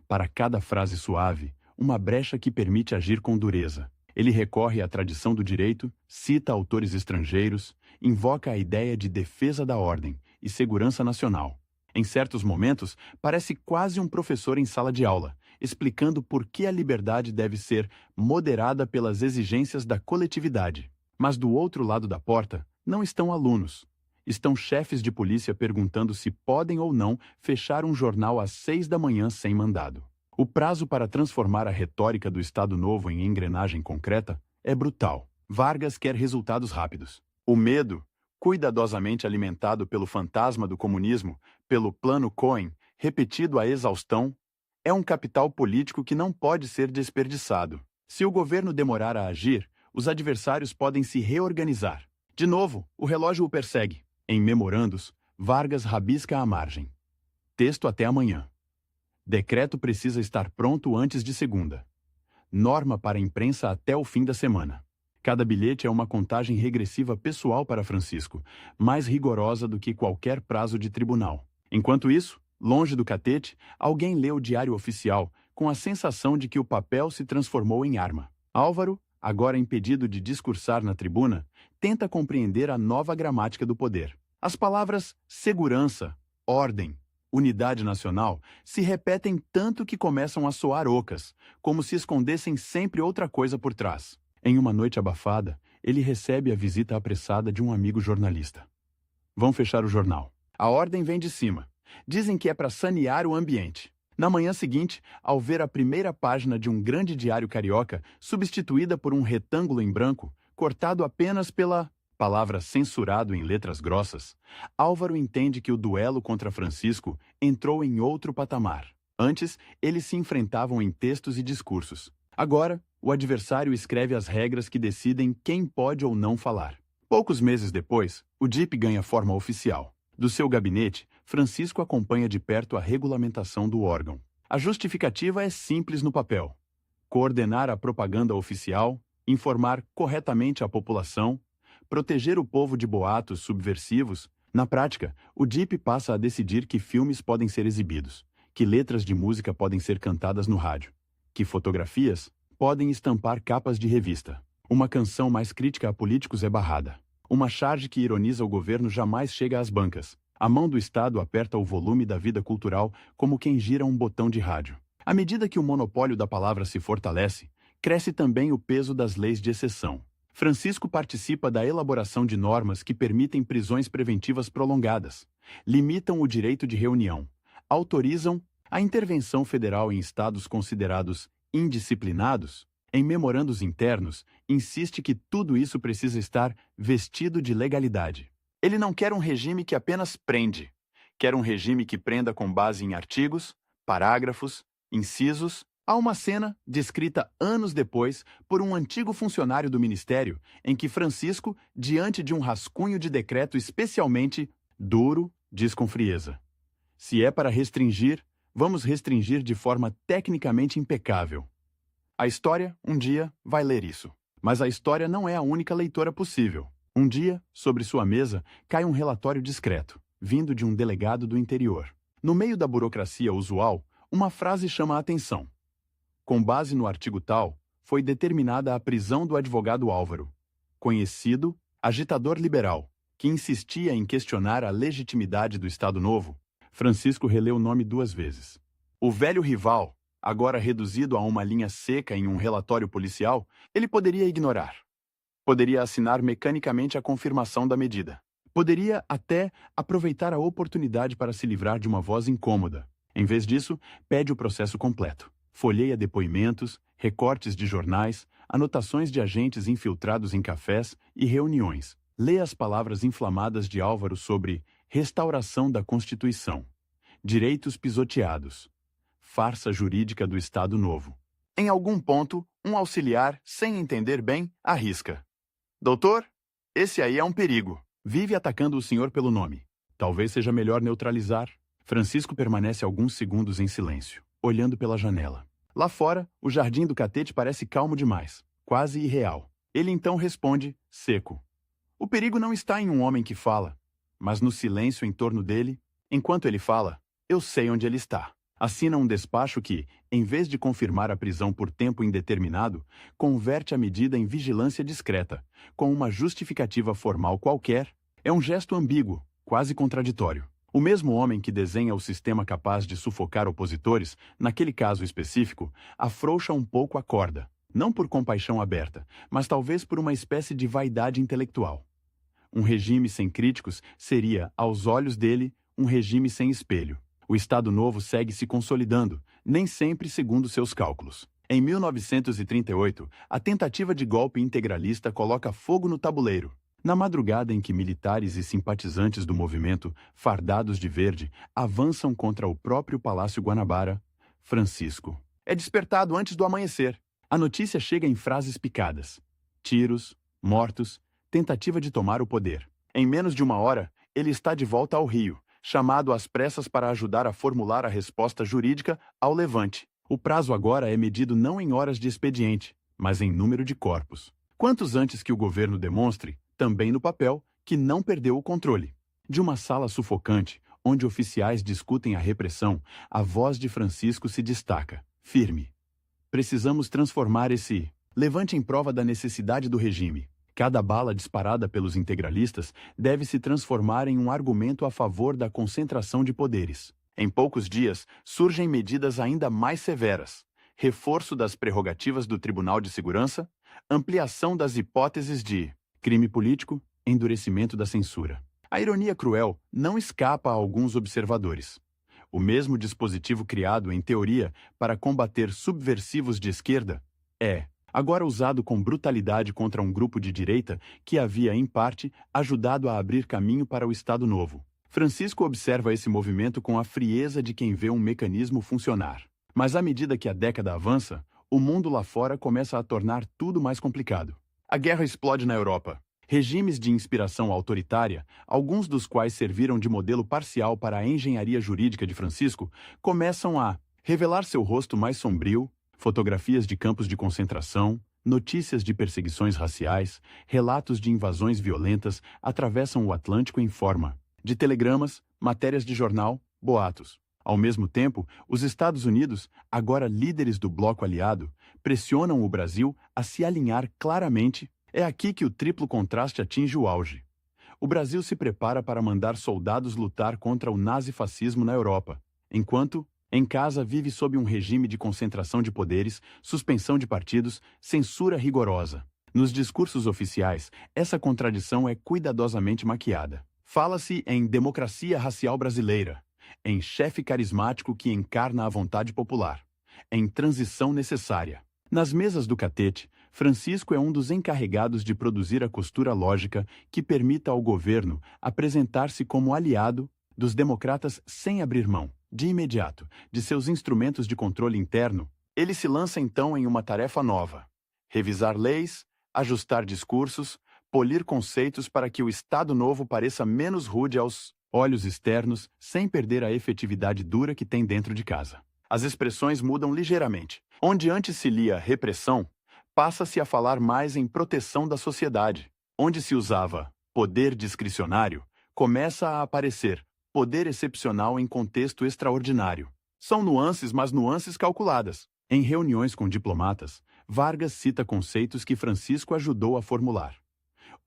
Para cada frase suave, uma brecha que permite agir com dureza. Ele recorre à tradição do direito, cita autores estrangeiros, invoca a ideia de defesa da ordem e segurança nacional. Em certos momentos, parece quase um professor em sala de aula, explicando por que a liberdade deve ser moderada pelas exigências da coletividade. Mas do outro lado da porta, não estão alunos. estão chefes de polícia perguntando se podem ou não fechar um jornal às 6 da manhã sem mandado. O prazo para transformar a retórica do Estado Novo em engrenagem concreta é brutal. Vargas quer resultados rápidos. O medo, cuidadosamente alimentado pelo fantasma do comunismo, pelo plano Cohen, repetido à exaustão, é um capital político que não pode ser desperdiçado. Se o governo demorar a agir, os adversários podem se reorganizar. De novo, o relógio o persegue. Em memorandos, Vargas rabisca a margem. Texto até amanhã. Decreto precisa estar pronto antes de segunda. Norma para a imprensa até o fim da semana. Cada bilhete é uma contagem regressiva pessoal para Francisco, mais rigorosa do que qualquer prazo de tribunal. Enquanto isso, longe do catete, alguém lê o diário oficial com a sensação de que o papel se transformou em arma. Álvaro, agora impedido de discursar na tribuna, tenta compreender a nova gramática do poder. As palavras segurança, ordem, unidade nacional se repetem tanto que começam a soar ocas, como se escondessem sempre outra coisa por trás. Em uma noite abafada, ele recebe a visita apressada de um amigo jornalista. Vão fechar o jornal. A ordem vem de cima. Dizem que é para sanear o ambiente. Na manhã seguinte, ao ver a primeira página de um grande diário carioca substituída por um retângulo em branco, cortado apenas pela palavra censurado em letras grossas, Álvaro entende que o duelo contra Francisco entrou em outro patamar. Antes, eles se enfrentavam em textos e discursos. Agora, o adversário escreve as regras que decidem quem pode ou não falar. Poucos meses depois, o DIP ganha forma oficial. Do seu gabinete, Francisco acompanha de perto a regulamentação do órgão. A justificativa é simples no papel: coordenar a propaganda oficial, informar corretamente a população, proteger o povo de boatos subversivos. Na prática, o DIP passa a decidir que filmes podem ser exibidos, que letras de música podem ser cantadas no rádio, que fotografias podem estampar capas de revista. Uma canção mais crítica a políticos é barrada. Uma charge que ironiza o governo jamais chega às bancas. A mão do Estado aperta o volume da vida cultural como quem gira um botão de rádio. À medida que o monopólio da palavra se fortalece, cresce também o peso das leis de exceção. Francisco participa da elaboração de normas que permitem prisões preventivas prolongadas, limitam o direito de reunião, autorizam a intervenção federal em estados considerados indisciplinados. Em memorandos internos, insiste que tudo isso precisa estar vestido de legalidade. Ele não quer um regime que apenas prende. Quer um regime que prenda com base em artigos, parágrafos, incisos. Há uma cena, descrita anos depois por um antigo funcionário do Ministério, em que Francisco, diante de um rascunho de decreto especialmente duro, diz com frieza: se é para restringir, vamos restringir de forma tecnicamente impecável. A história, um dia, vai ler isso. Mas a história não é a única leitora possível. Um dia, sobre sua mesa, cai um relatório discreto, vindo de um delegado do interior. No meio da burocracia usual, uma frase chama a atenção. Com base no artigo tal, foi determinada a prisão do advogado Álvaro, conhecido agitador liberal, que insistia em questionar a legitimidade do Estado Novo. Francisco releu o nome 2 vezes. O velho rival, agora reduzido a uma linha seca em um relatório policial, ele poderia ignorar. Poderia assinar mecanicamente a confirmação da medida. Poderia até aproveitar a oportunidade para se livrar de uma voz incômoda. Em vez disso, pede o processo completo. Folheia depoimentos, recortes de jornais, anotações de agentes infiltrados em cafés e reuniões. Lê as palavras inflamadas de Álvaro sobre restauração da Constituição, direitos pisoteados, farsa jurídica do Estado Novo. Em algum ponto, um auxiliar, sem entender bem, arrisca: doutor, esse aí é um perigo. Vive atacando o senhor pelo nome. Talvez seja melhor neutralizar. Francisco permanece alguns segundos em silêncio, olhando pela janela. Lá fora, o jardim do catete parece calmo demais, quase irreal. Ele então responde, seco: o perigo não está em um homem que fala, mas no silêncio em torno dele. Enquanto ele fala, eu sei onde ele está. Assina um despacho que, em vez de confirmar a prisão por tempo indeterminado, converte a medida em vigilância discreta, com uma justificativa formal qualquer. É um gesto ambíguo, quase contraditório. O mesmo homem que desenha o sistema capaz de sufocar opositores, naquele caso específico, afrouxa um pouco a corda, não por compaixão aberta, mas talvez por uma espécie de vaidade intelectual. Um regime sem críticos seria, aos olhos dele, um regime sem espelho. O Estado Novo segue se consolidando, nem sempre segundo seus cálculos. Em 1938, a tentativa de golpe integralista coloca fogo no tabuleiro. Na madrugada em que militares e simpatizantes do movimento, fardados de verde, avançam contra o próprio Palácio Guanabara, Francisco é despertado antes do amanhecer. A notícia chega em frases picadas. Tiros, mortos, tentativa de tomar o poder. Em menos de uma hora, ele está de volta ao Rio, chamado às pressas para ajudar a formular a resposta jurídica ao levante. O prazo agora é medido não em horas de expediente, mas em número de corpos. Quantos antes que o governo demonstre, também no papel, que não perdeu o controle? De uma sala sufocante, onde oficiais discutem a repressão, a voz de Francisco se destaca, firme. Precisamos transformar esse levante em prova da necessidade do regime. Cada bala disparada pelos integralistas deve se transformar em um argumento a favor da concentração de poderes. Em poucos dias, surgem medidas ainda mais severas: reforço das prerrogativas do Tribunal de Segurança, ampliação das hipóteses de crime político, endurecimento da censura. A ironia cruel não escapa a alguns observadores. O mesmo dispositivo criado, em teoria, para combater subversivos de esquerda é agora usado com brutalidade contra um grupo de direita que havia, em parte, ajudado a abrir caminho para o Estado Novo. Francisco observa esse movimento com a frieza de quem vê um mecanismo funcionar. Mas à medida que a década avança, o mundo lá fora começa a tornar tudo mais complicado. A guerra explode na Europa. Regimes de inspiração autoritária, alguns dos quais serviram de modelo parcial para a engenharia jurídica de Francisco, começam a revelar seu rosto mais sombrio. Fotografias de campos de concentração, notícias de perseguições raciais, relatos de invasões violentas atravessam o Atlântico em forma de telegramas, matérias de jornal, boatos. Ao mesmo tempo, os Estados Unidos, agora líderes do bloco aliado, pressionam o Brasil a se alinhar claramente. É aqui que o triplo contraste atinge o auge. O Brasil se prepara para mandar soldados lutar contra o nazifascismo na Europa, enquanto, em casa, vive sob um regime de concentração de poderes, suspensão de partidos, censura rigorosa. Nos discursos oficiais, essa contradição é cuidadosamente maquiada. Fala-se em democracia racial brasileira, em chefe carismático que encarna a vontade popular, em transição necessária. Nas mesas do catete, Francisco é um dos encarregados de produzir a costura lógica que permita ao governo apresentar-se como aliado dos democratas sem abrir mão, de imediato, de seus instrumentos de controle interno. Ele se lança então em uma tarefa nova: revisar leis, ajustar discursos, polir conceitos para que o Estado Novo pareça menos rude aos olhos externos, sem perder a efetividade dura que tem dentro de casa. As expressões mudam ligeiramente. Onde antes se lia repressão, passa-se a falar mais em proteção da sociedade. Onde se usava poder discricionário, começa a aparecer poder excepcional em contexto extraordinário. São nuances, mas nuances calculadas. Em reuniões com diplomatas, Vargas cita conceitos que Francisco ajudou a formular.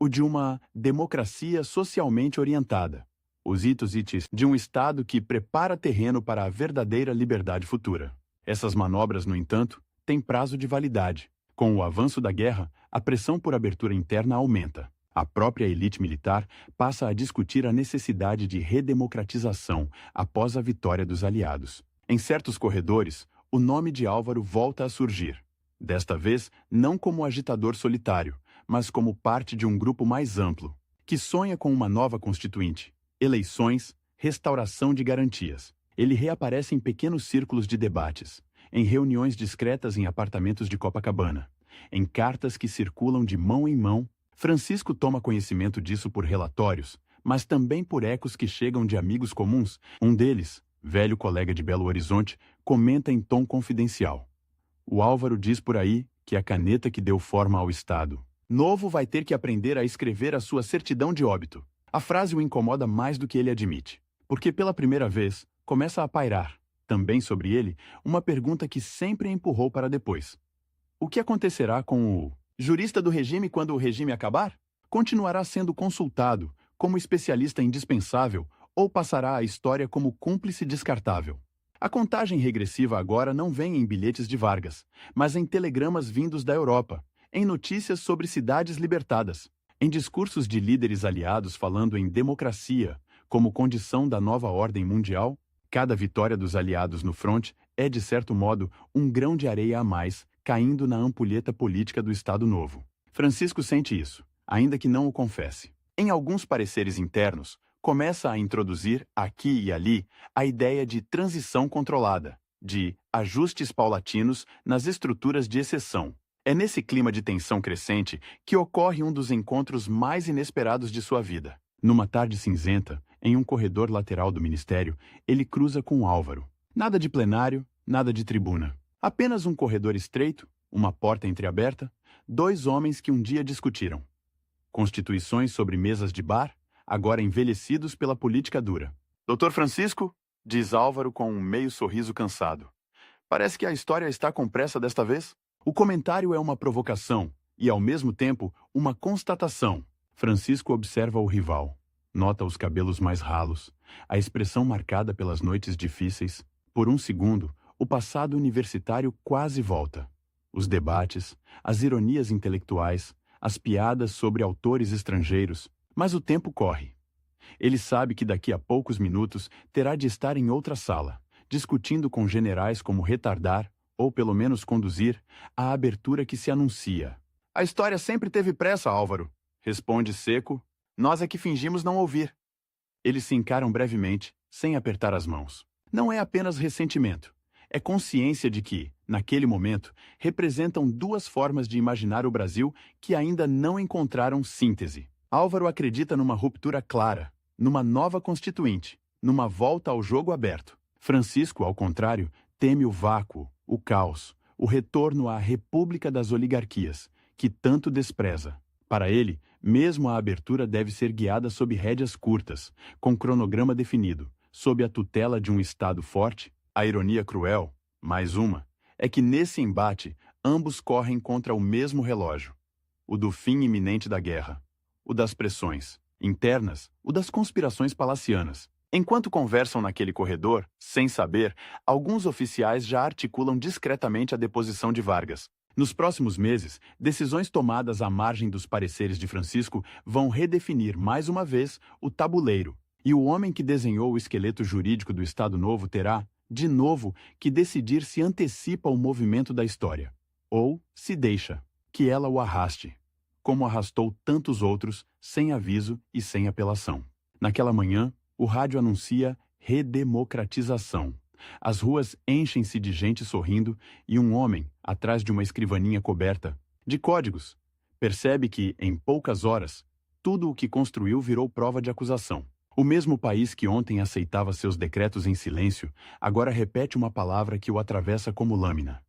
O de uma democracia socialmente orientada. Os itos de um Estado que prepara terreno para a verdadeira liberdade futura. Essas manobras, no entanto, têm prazo de validade. Com o avanço da guerra, a pressão por abertura interna aumenta. A própria elite militar passa a discutir a necessidade de redemocratização após a vitória dos aliados. Em certos corredores, o nome de Álvaro volta a surgir. Desta vez, não como agitador solitário, mas como parte de um grupo mais amplo, que sonha com uma nova constituinte, eleições, restauração de garantias. Ele reaparece em pequenos círculos de debates, em reuniões discretas em apartamentos de Copacabana, em cartas que circulam de mão em mão. Francisco toma conhecimento disso por relatórios, mas também por ecos que chegam de amigos comuns. Um deles, velho colega de Belo Horizonte, comenta em tom confidencial: o Álvaro diz por aí que a caneta que deu forma ao Estado Novo vai ter que aprender a escrever a sua certidão de óbito. A frase o incomoda mais do que ele admite, porque pela primeira vez começa a pairar, também sobre ele, uma pergunta que sempre empurrou para depois. O que acontecerá com o jurista do regime quando o regime acabar? Continuará sendo consultado como especialista indispensável ou passará à história como cúmplice descartável? A contagem regressiva agora não vem em bilhetes de Vargas, mas em telegramas vindos da Europa, em notícias sobre cidades libertadas, Em discursos de líderes aliados falando em democracia como condição da nova ordem mundial, cada vitória dos aliados no fronte é, de certo modo, um grão de areia a mais caindo na ampulheta política do Estado Novo. Francisco sente isso, ainda que não o confesse. Em alguns pareceres internos, começa a introduzir, aqui e ali, a ideia de transição controlada, de ajustes paulatinos nas estruturas de exceção. É nesse clima de tensão crescente que ocorre um dos encontros mais inesperados de sua vida. Numa tarde cinzenta, em um corredor lateral do ministério, ele cruza com Álvaro. Nada de plenário, nada de tribuna. Apenas um corredor estreito, uma porta entreaberta, dois homens que um dia discutiram. Constituições sobre mesas de bar, agora envelhecidos pela política dura. Doutor Francisco, diz Álvaro com um meio sorriso cansado. Parece que a história está com pressa desta vez. O comentário é uma provocação e, ao mesmo tempo, uma constatação. Francisco observa o rival. Nota os cabelos mais ralos, a expressão marcada pelas noites difíceis. Por um segundo, o passado universitário quase volta. Os debates, as ironias intelectuais, as piadas sobre autores estrangeiros. Mas o tempo corre. Ele sabe que daqui a poucos minutos terá de estar em outra sala, discutindo com generais como retardar, ou pelo menos conduzir, a abertura que se anuncia. A história sempre teve pressa, Álvaro, responde seco. Nós é que fingimos não ouvir. Eles se encaram brevemente, sem apertar as mãos. Não é apenas ressentimento. É consciência de que, naquele momento, representam duas formas de imaginar o Brasil que ainda não encontraram síntese. Álvaro acredita numa ruptura clara, numa nova constituinte, numa volta ao jogo aberto. Francisco, ao contrário, teme o vácuo, o caos, o retorno à república das oligarquias, que tanto despreza. Para ele, mesmo a abertura deve ser guiada sob rédeas curtas, com cronograma definido, sob a tutela de um Estado forte. A ironia cruel, mais uma, é que nesse embate ambos correm contra o mesmo relógio, o do fim iminente da guerra, o das pressões internas, o das conspirações palacianas. Enquanto conversam naquele corredor, sem saber, alguns oficiais já articulam discretamente a deposição de Vargas. Nos próximos meses, decisões tomadas à margem dos pareceres de Francisco vão redefinir mais uma vez o tabuleiro, e o homem que desenhou o esqueleto jurídico do Estado Novo terá, de novo, que decidir se antecipa o movimento da história, ou se deixa que ela o arraste, como arrastou tantos outros, sem aviso e sem apelação. Naquela manhã, o rádio anuncia redemocratização. As ruas enchem-se de gente sorrindo e um homem, atrás de uma escrivaninha coberta de códigos, percebe que, em poucas horas, tudo o que construiu virou prova de acusação. O mesmo país que ontem aceitava seus decretos em silêncio, agora repete uma palavra que o atravessa como lâmina.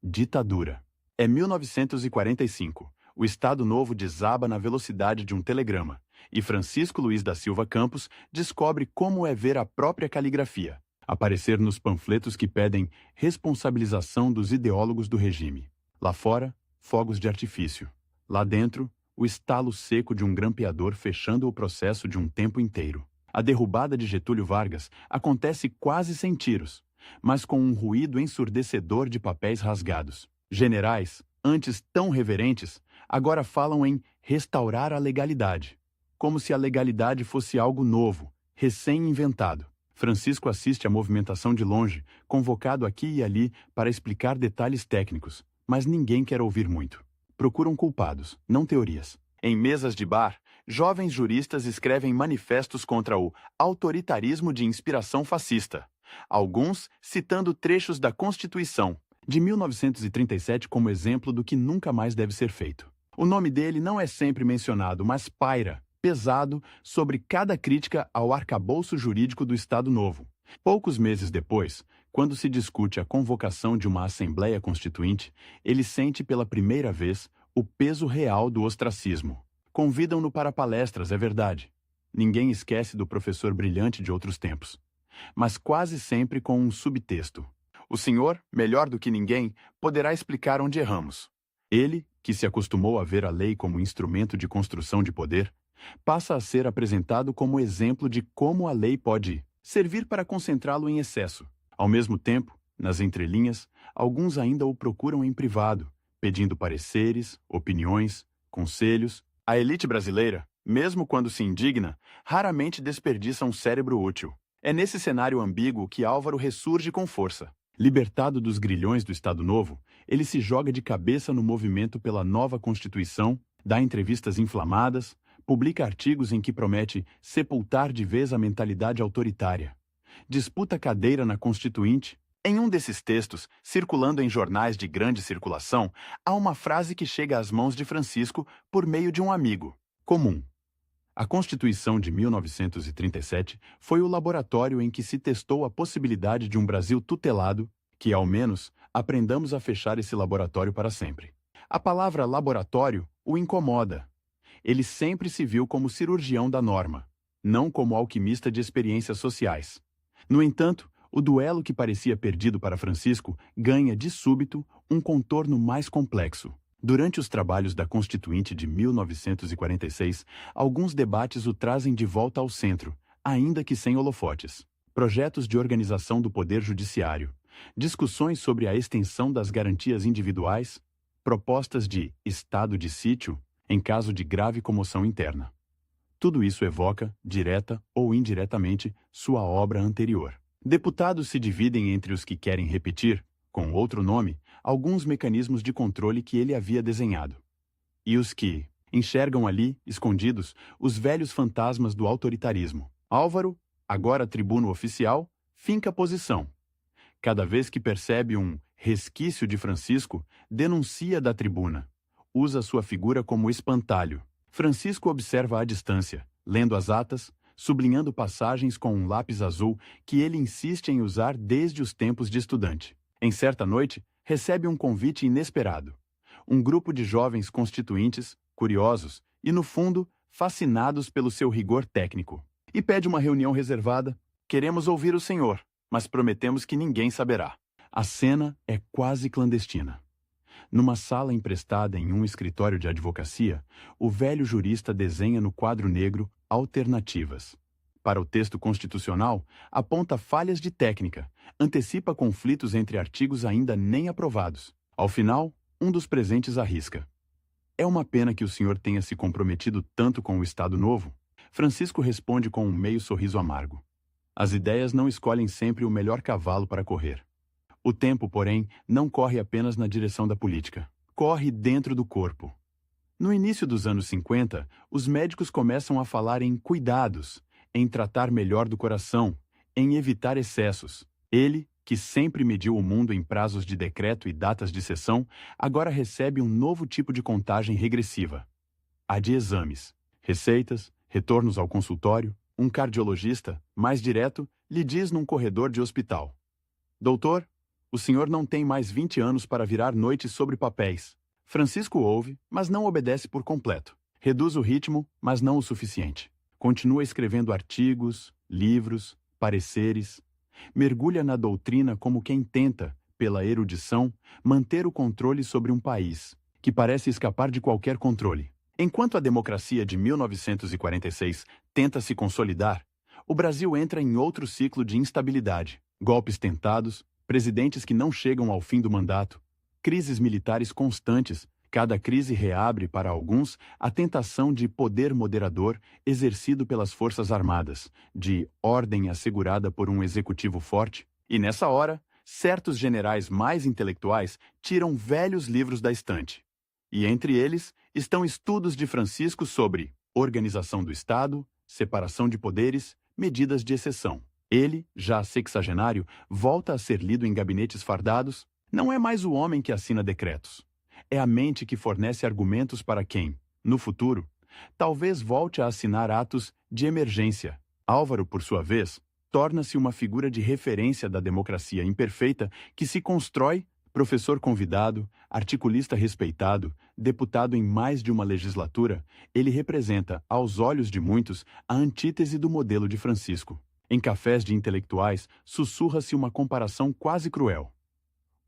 Ditadura. É 1945. O Estado Novo desaba na velocidade de um telegrama, e Francisco Luiz da Silva Campos descobre como é ver a própria caligrafia aparecer nos panfletos que pedem responsabilização dos ideólogos do regime. Lá fora, fogos de artifício. Lá dentro, o estalo seco de um grampeador fechando o processo de um tempo inteiro. A derrubada de Getúlio Vargas acontece quase sem tiros, mas com um ruído ensurdecedor de papéis rasgados. Generais, antes tão reverentes, agora falam em restaurar a legalidade, como se a legalidade fosse algo novo, recém-inventado. Francisco assiste à movimentação de longe, convocado aqui e ali para explicar detalhes técnicos, mas ninguém quer ouvir muito. Procuram culpados, não teorias. Em mesas de bar, jovens juristas escrevem manifestos contra o autoritarismo de inspiração fascista, alguns citando trechos da Constituição de 1937 como exemplo do que nunca mais deve ser feito. O nome dele não é sempre mencionado, mas paira, pesado, sobre cada crítica ao arcabouço jurídico do Estado Novo. Poucos meses depois, quando se discute a convocação de uma Assembleia Constituinte, ele sente pela primeira vez o peso real do ostracismo. Convidam-no para palestras, é verdade. Ninguém esquece do professor brilhante de outros tempos. Mas quase sempre com um subtexto. O senhor, melhor do que ninguém, poderá explicar onde erramos. Ele, que se acostumou a ver a lei como instrumento de construção de poder, passa a ser apresentado como exemplo de como a lei pode servir para concentrá-lo em excesso. Ao mesmo tempo, nas entrelinhas, alguns ainda o procuram em privado, pedindo pareceres, opiniões, conselhos, A elite brasileira, mesmo quando se indigna, raramente desperdiça um cérebro útil. É nesse cenário ambíguo que Álvaro ressurge com força. Libertado dos grilhões do Estado Novo, ele se joga de cabeça no movimento pela nova Constituição, dá entrevistas inflamadas, publica artigos em que promete sepultar de vez a mentalidade autoritária. Disputa cadeira na Constituinte. Em um desses textos, circulando em jornais de grande circulação, há uma frase que chega às mãos de Francisco por meio de um amigo comum. A Constituição de 1937 foi o laboratório em que se testou a possibilidade de um Brasil tutelado, que, ao menos, aprendamos a fechar esse laboratório para sempre. A palavra laboratório o incomoda. Ele sempre se viu como cirurgião da norma, não como alquimista de experiências sociais. No entanto, o duelo que parecia perdido para Francisco ganha, de súbito, um contorno mais complexo. Durante os trabalhos da Constituinte de 1946, alguns debates o trazem de volta ao centro, ainda que sem holofotes. Projetos de organização do Poder Judiciário, discussões sobre a extensão das garantias individuais, propostas de estado de sítio em caso de grave comoção interna. Tudo isso evoca, direta ou indiretamente, sua obra anterior. Deputados se dividem entre os que querem repetir, com outro nome, alguns mecanismos de controle que ele havia desenhado, e os que enxergam ali, escondidos, os velhos fantasmas do autoritarismo. Álvaro, agora tribuno oficial, finca a posição. Cada vez que percebe um resquício de Francisco, denuncia da tribuna. Usa sua figura como espantalho. Francisco observa à distância, lendo as atas, sublinhando passagens com um lápis azul que ele insiste em usar desde os tempos de estudante. Em certa noite, recebe um convite inesperado. Um grupo de jovens constituintes, curiosos e, no fundo, fascinados pelo seu rigor técnico. E pede uma reunião reservada. Queremos ouvir o senhor, mas prometemos que ninguém saberá. A cena é quase clandestina. Numa sala emprestada em um escritório de advocacia, o velho jurista desenha no quadro negro alternativas. Para o texto constitucional, aponta falhas de técnica, antecipa conflitos entre artigos ainda nem aprovados. Ao final, um dos presentes arrisca: "É uma pena que o senhor tenha se comprometido tanto com o Estado Novo." Francisco responde com um meio sorriso amargo: "As ideias não escolhem sempre o melhor cavalo para correr." O tempo, porém, não corre apenas na direção da política. Corre dentro do corpo. No início dos anos 50, os médicos começam a falar em cuidados, em tratar melhor do coração, em evitar excessos. Ele, que sempre mediu o mundo em prazos de decreto e datas de sessão, agora recebe um novo tipo de contagem regressiva: a de exames, receitas, retornos ao consultório. Um cardiologista, mais direto, lhe diz num corredor de hospital: "Doutor, o senhor não tem mais 20 anos para virar noites sobre papéis." Francisco ouve, mas não obedece por completo. Reduz o ritmo, mas não o suficiente. Continua escrevendo artigos, livros, pareceres. Mergulha na doutrina como quem tenta, pela erudição, manter o controle sobre um país que parece escapar de qualquer controle. Enquanto a democracia de 1946 tenta se consolidar, o Brasil entra em outro ciclo de instabilidade. Golpes tentados, presidentes que não chegam ao fim do mandato, crises militares constantes. Cada crise reabre para alguns a tentação de poder moderador exercido pelas Forças Armadas, de ordem assegurada por um executivo forte. E nessa hora, certos generais mais intelectuais tiram velhos livros da estante. E entre eles estão estudos de Francisco sobre organização do Estado, separação de poderes, medidas de exceção. Ele, já sexagenário, volta a ser lido em gabinetes fardados. Não é mais o homem que assina decretos. É a mente que fornece argumentos para quem, no futuro, talvez volte a assinar atos de emergência. Álvaro, por sua vez, torna-se uma figura de referência da democracia imperfeita que se constrói, professor convidado, articulista respeitado, deputado em mais de uma legislatura. Ele representa, aos olhos de muitos, a antítese do modelo de Francisco. Em cafés de intelectuais, sussurra-se uma comparação quase cruel.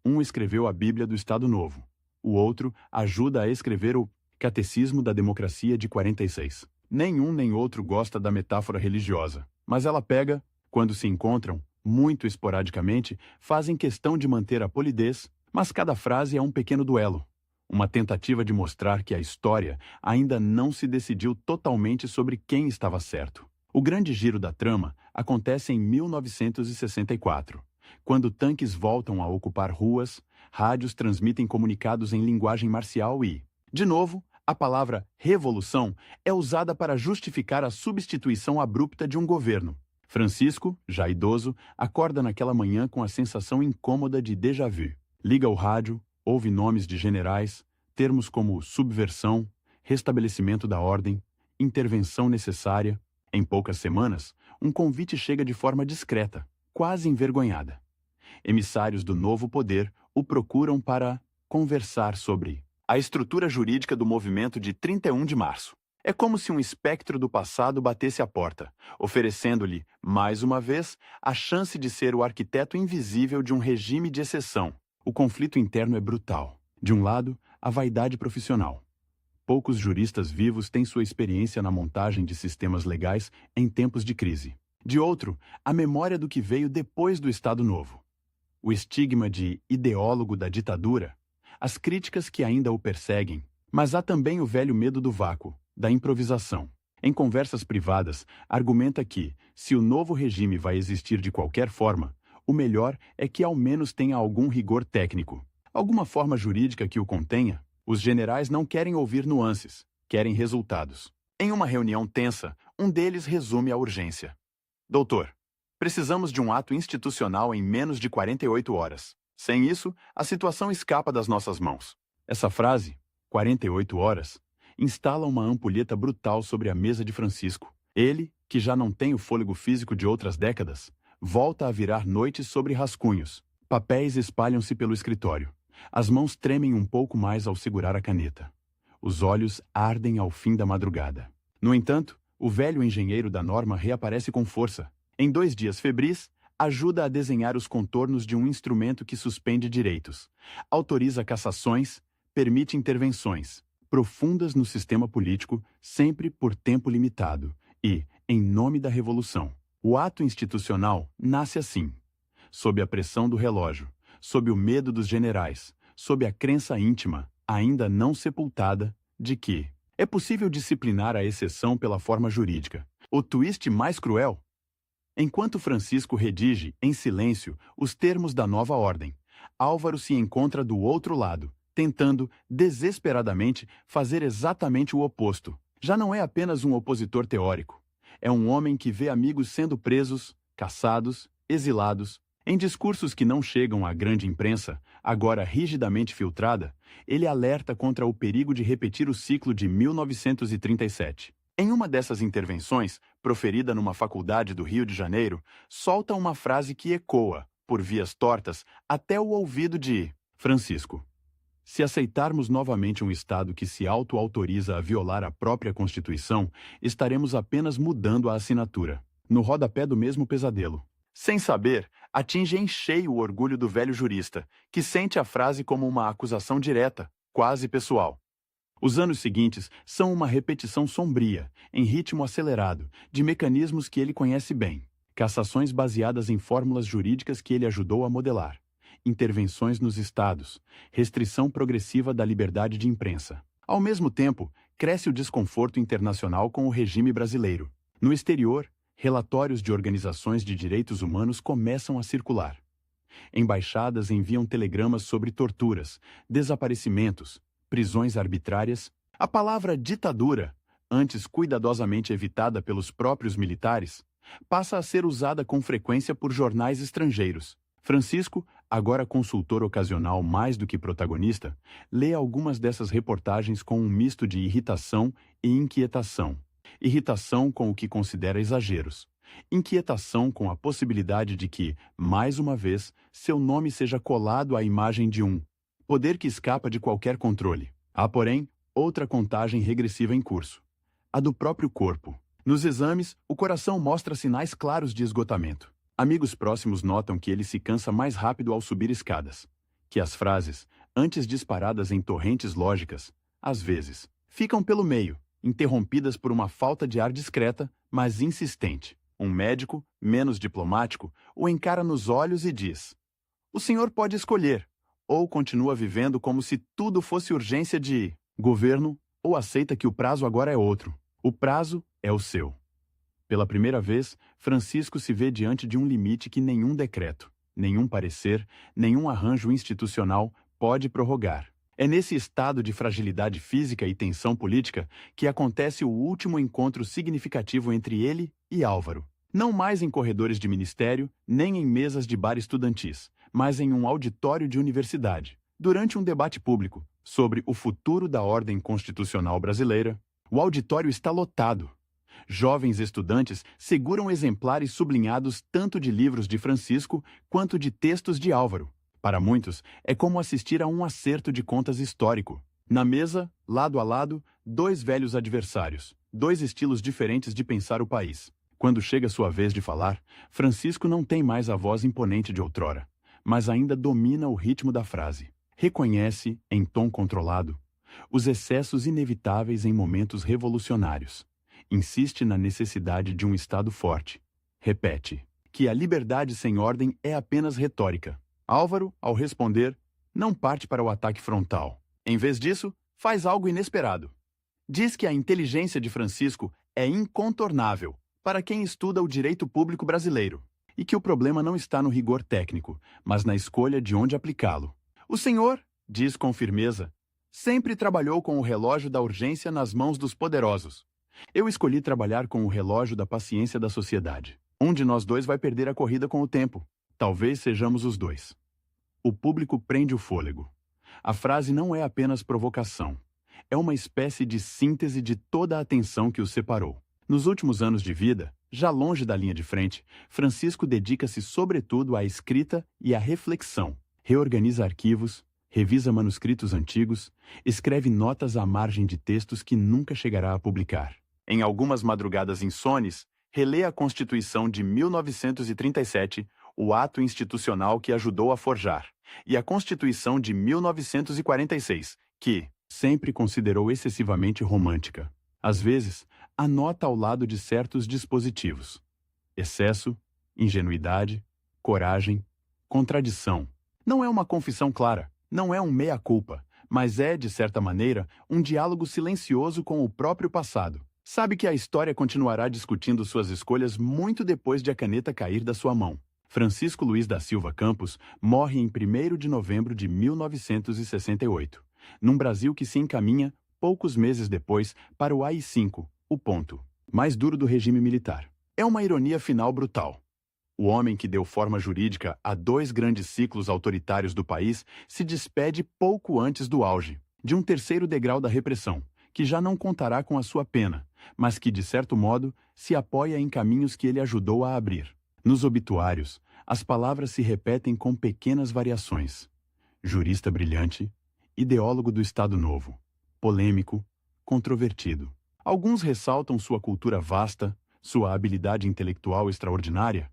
Um escreveu a Bíblia do Estado Novo. O outro ajuda a escrever o Catecismo da Democracia de 46. Nenhum nem outro gosta da metáfora religiosa, mas ela pega, quando se encontram, muito esporadicamente, fazem questão de manter a polidez, mas cada frase é um pequeno duelo. uma tentativa de mostrar que a história ainda não se decidiu totalmente sobre quem estava certo. O grande giro da trama acontece em 1964, quando tanques voltam a ocupar ruas, rádios transmitem comunicados em linguagem marcial e, de novo, a palavra revolução é usada para justificar a substituição abrupta de um governo. Francisco, já idoso, acorda naquela manhã com a sensação incômoda de déjà vu. Liga o rádio, ouve nomes de generais, termos como subversão, restabelecimento da ordem, intervenção necessária. Em poucas semanas, um convite chega de forma discreta, quase envergonhada. Emissários do novo poder o procuram para conversar sobre a estrutura jurídica do movimento de 31 de março. É como se um espectro do passado batesse à porta, oferecendo-lhe, mais uma vez, a chance de ser o arquiteto invisível de um regime de exceção. O conflito interno é brutal. De um lado, a vaidade profissional. Poucos juristas vivos têm sua experiência na montagem de sistemas legais em tempos de crise. De outro, a memória do que veio depois do Estado Novo. O estigma de ideólogo da ditadura, as críticas que ainda o perseguem, mas há também o velho medo do vácuo, da improvisação. Em conversas privadas, argumenta que, se o novo regime vai existir de qualquer forma, o melhor é que ao menos tenha algum rigor técnico, alguma forma jurídica que o contenha. Os generais não querem ouvir nuances, querem resultados. Em uma reunião tensa, um deles resume a urgência. Doutor, precisamos de um ato institucional em menos de 48 horas. Sem isso, a situação escapa das nossas mãos. Essa frase, 48 horas, instala uma ampulheta brutal sobre a mesa de Francisco. Ele, que já não tem o fôlego físico de outras décadas, volta a virar noites sobre rascunhos. Papéis espalham-se pelo escritório. As mãos tremem um pouco mais ao segurar a caneta. Os olhos ardem ao fim da madrugada. No entanto, o velho engenheiro da norma reaparece com força. Em 2 dias febris, ajuda a desenhar os contornos de um instrumento que suspende direitos, autoriza cassações, permite intervenções profundas no sistema político, sempre por tempo limitado, e, em nome da revolução. O ato institucional nasce assim, sob a pressão do relógio, sob o medo dos generais, sob a crença íntima, ainda não sepultada, de que é possível disciplinar a exceção pela forma jurídica. O twist mais cruel? Enquanto Francisco redige, em silêncio, os termos da nova ordem, Álvaro se encontra do outro lado, tentando, desesperadamente, fazer exatamente o oposto. Já não é apenas um opositor teórico. É um homem que vê amigos sendo presos, caçados, exilados. Em discursos que não chegam à grande imprensa, agora rigidamente filtrada, ele alerta contra o perigo de repetir o ciclo de 1937. Em uma dessas intervenções, proferida numa faculdade do Rio de Janeiro, solta uma frase que ecoa, por vias tortas, até o ouvido de Francisco. Se aceitarmos novamente um Estado que se auto-autoriza a violar a própria Constituição, estaremos apenas mudando a assinatura. No rodapé do mesmo pesadelo. Sem saber, atinge em cheio o orgulho do velho jurista, que sente a frase como uma acusação direta, quase pessoal. Os anos seguintes são uma repetição sombria, em ritmo acelerado, de mecanismos que ele conhece bem. Cassações baseadas em fórmulas jurídicas que ele ajudou a modelar. Intervenções nos estados, restrição progressiva da liberdade de imprensa. Ao mesmo tempo, cresce o desconforto internacional com o regime brasileiro. No exterior, relatórios de organizações de direitos humanos começam a circular. Embaixadas enviam telegramas sobre torturas, desaparecimentos, prisões arbitrárias. A palavra ditadura, antes cuidadosamente evitada pelos próprios militares, passa a ser usada com frequência por jornais estrangeiros. Francisco, agora consultor ocasional mais do que protagonista, lê algumas dessas reportagens com um misto de irritação e inquietação. Irritação com o que considera exageros. Inquietação com a possibilidade de que, mais uma vez, seu nome seja colado à imagem de um poder que escapa de qualquer controle. Há, porém, outra contagem regressiva em curso. A do próprio corpo. Nos exames, o coração mostra sinais claros de esgotamento. Amigos próximos notam que ele se cansa mais rápido ao subir escadas, que as frases, antes disparadas em torrentes lógicas, às vezes, ficam pelo meio, interrompidas por uma falta de ar discreta, mas insistente. Um médico, menos diplomático, o encara nos olhos e diz: "O senhor pode escolher, ou continua vivendo como se tudo fosse urgência de governo, ou aceita que o prazo agora é outro. O prazo é o seu. Pela primeira vez, Francisco se vê diante de um limite que nenhum decreto, nenhum parecer, nenhum arranjo institucional pode prorrogar. É nesse estado de fragilidade física e tensão política que acontece o último encontro significativo entre ele e Álvaro. Não mais em corredores de ministério, nem em mesas de bar estudantis, mas em um auditório de universidade. Durante um debate público sobre o futuro da ordem constitucional brasileira, o auditório está lotado. Jovens estudantes seguram exemplares sublinhados tanto de livros de Francisco quanto de textos de Álvaro. Para muitos, é como assistir a um acerto de contas histórico. Na mesa, lado a lado, dois velhos adversários, dois estilos diferentes de pensar o país. Quando chega sua vez de falar, Francisco não tem mais a voz imponente de outrora, mas ainda domina o ritmo da frase. Reconhece, em tom controlado, os excessos inevitáveis em momentos revolucionários. Insiste na necessidade de um Estado forte. Repete que a liberdade sem ordem é apenas retórica. Álvaro, ao responder, não parte para o ataque frontal. Em vez disso, faz algo inesperado. Diz que a inteligência de Francisco é incontornável para quem estuda o direito público brasileiro e que o problema não está no rigor técnico, mas na escolha de onde aplicá-lo. O senhor, diz com firmeza, sempre trabalhou com o relógio da urgência nas mãos dos poderosos. Eu escolhi trabalhar com o relógio da paciência da sociedade. Um de nós dois vai perder a corrida com o tempo. Talvez sejamos os dois. O público prende o fôlego. A frase não é apenas provocação. É uma espécie de síntese de toda a atenção que os separou. Nos últimos anos de vida, já longe da linha de frente, Francisco dedica-se sobretudo à escrita e à reflexão. Reorganiza arquivos, revisa manuscritos antigos, escreve notas à margem de textos que nunca chegará a publicar. Em algumas madrugadas insones, relê a Constituição de 1937, o ato institucional que ajudou a forjar, e a Constituição de 1946, que sempre considerou excessivamente romântica. Às vezes, anota ao lado de certos dispositivos: excesso, ingenuidade, coragem, contradição. Não é uma confissão clara, não é um meia-culpa, mas é, de certa maneira, um diálogo silencioso com o próprio passado. Sabe que a história continuará discutindo suas escolhas muito depois de a caneta cair da sua mão. Francisco Luiz da Silva Campos morre em 1º de novembro de 1968, num Brasil que se encaminha, poucos meses depois, para o AI-5, o ponto mais duro do regime militar. É uma ironia final brutal. O homem que deu forma jurídica a 2 grandes ciclos autoritários do país se despede pouco antes do auge, de um terceiro degrau da repressão, que já não contará com a sua pena, mas que, de certo modo, se apoia em caminhos que ele ajudou a abrir. Nos obituários, as palavras se repetem com pequenas variações. Jurista brilhante, ideólogo do Estado Novo, polêmico, controvertido. Alguns ressaltam sua cultura vasta, sua habilidade intelectual extraordinária.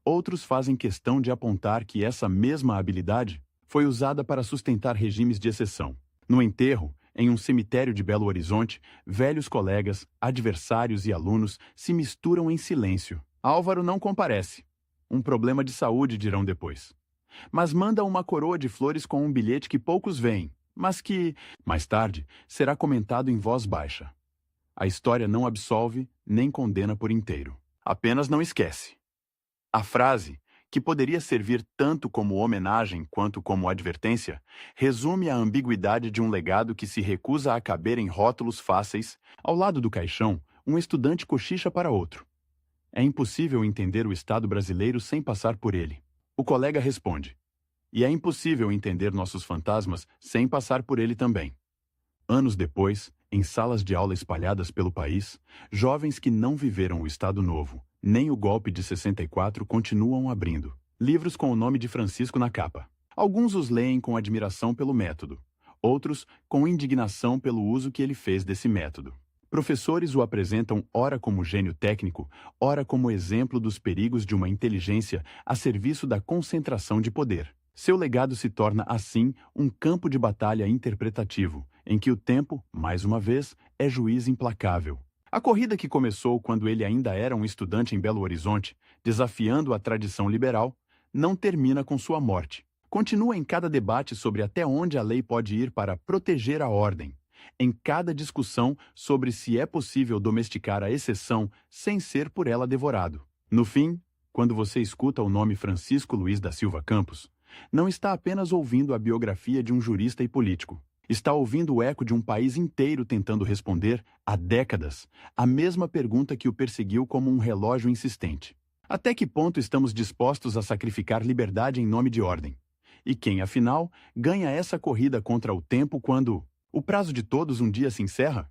Outros fazem questão de apontar que essa mesma habilidade foi usada para sustentar regimes de exceção. No enterro, em um cemitério de Belo Horizonte, velhos colegas, adversários e alunos se misturam em silêncio. Álvaro não comparece. Um problema de saúde, dirão depois. Mas manda uma coroa de flores com um bilhete que poucos veem, mas que, mais tarde, será comentado em voz baixa. A história não absolve nem condena por inteiro. Apenas não esquece. A frase, que poderia servir tanto como homenagem quanto como advertência, resume a ambiguidade de um legado que se recusa a caber em rótulos fáceis. Ao lado do caixão, um estudante cochicha para outro. É impossível entender o Estado brasileiro sem passar por ele. O colega responde. E é impossível entender nossos fantasmas sem passar por ele também. Anos depois, em salas de aula espalhadas pelo país, jovens que não viveram o Estado Novo, nem o golpe de 64 continuam abrindo livros com o nome de Francisco na capa. Alguns os leem com admiração pelo método, outros com indignação pelo uso que ele fez desse método. Professores o apresentam ora como gênio técnico, ora como exemplo dos perigos de uma inteligência a serviço da concentração de poder. Seu legado se torna, assim, um campo de batalha interpretativo, em que o tempo, mais uma vez, é juiz implacável. A corrida que começou quando ele ainda era um estudante em Belo Horizonte, desafiando a tradição liberal, não termina com sua morte. Continua em cada debate sobre até onde a lei pode ir para proteger a ordem. Em cada discussão sobre se é possível domesticar a exceção sem ser por ela devorado. No fim, quando você escuta o nome Francisco Luiz da Silva Campos, não está apenas ouvindo a biografia de um jurista e político. Está ouvindo o eco de um país inteiro tentando responder, há décadas, a mesma pergunta que o perseguiu como um relógio insistente. Até que ponto estamos dispostos a sacrificar liberdade em nome de ordem? E quem, afinal, ganha essa corrida contra o tempo quando o prazo de todos um dia se encerra?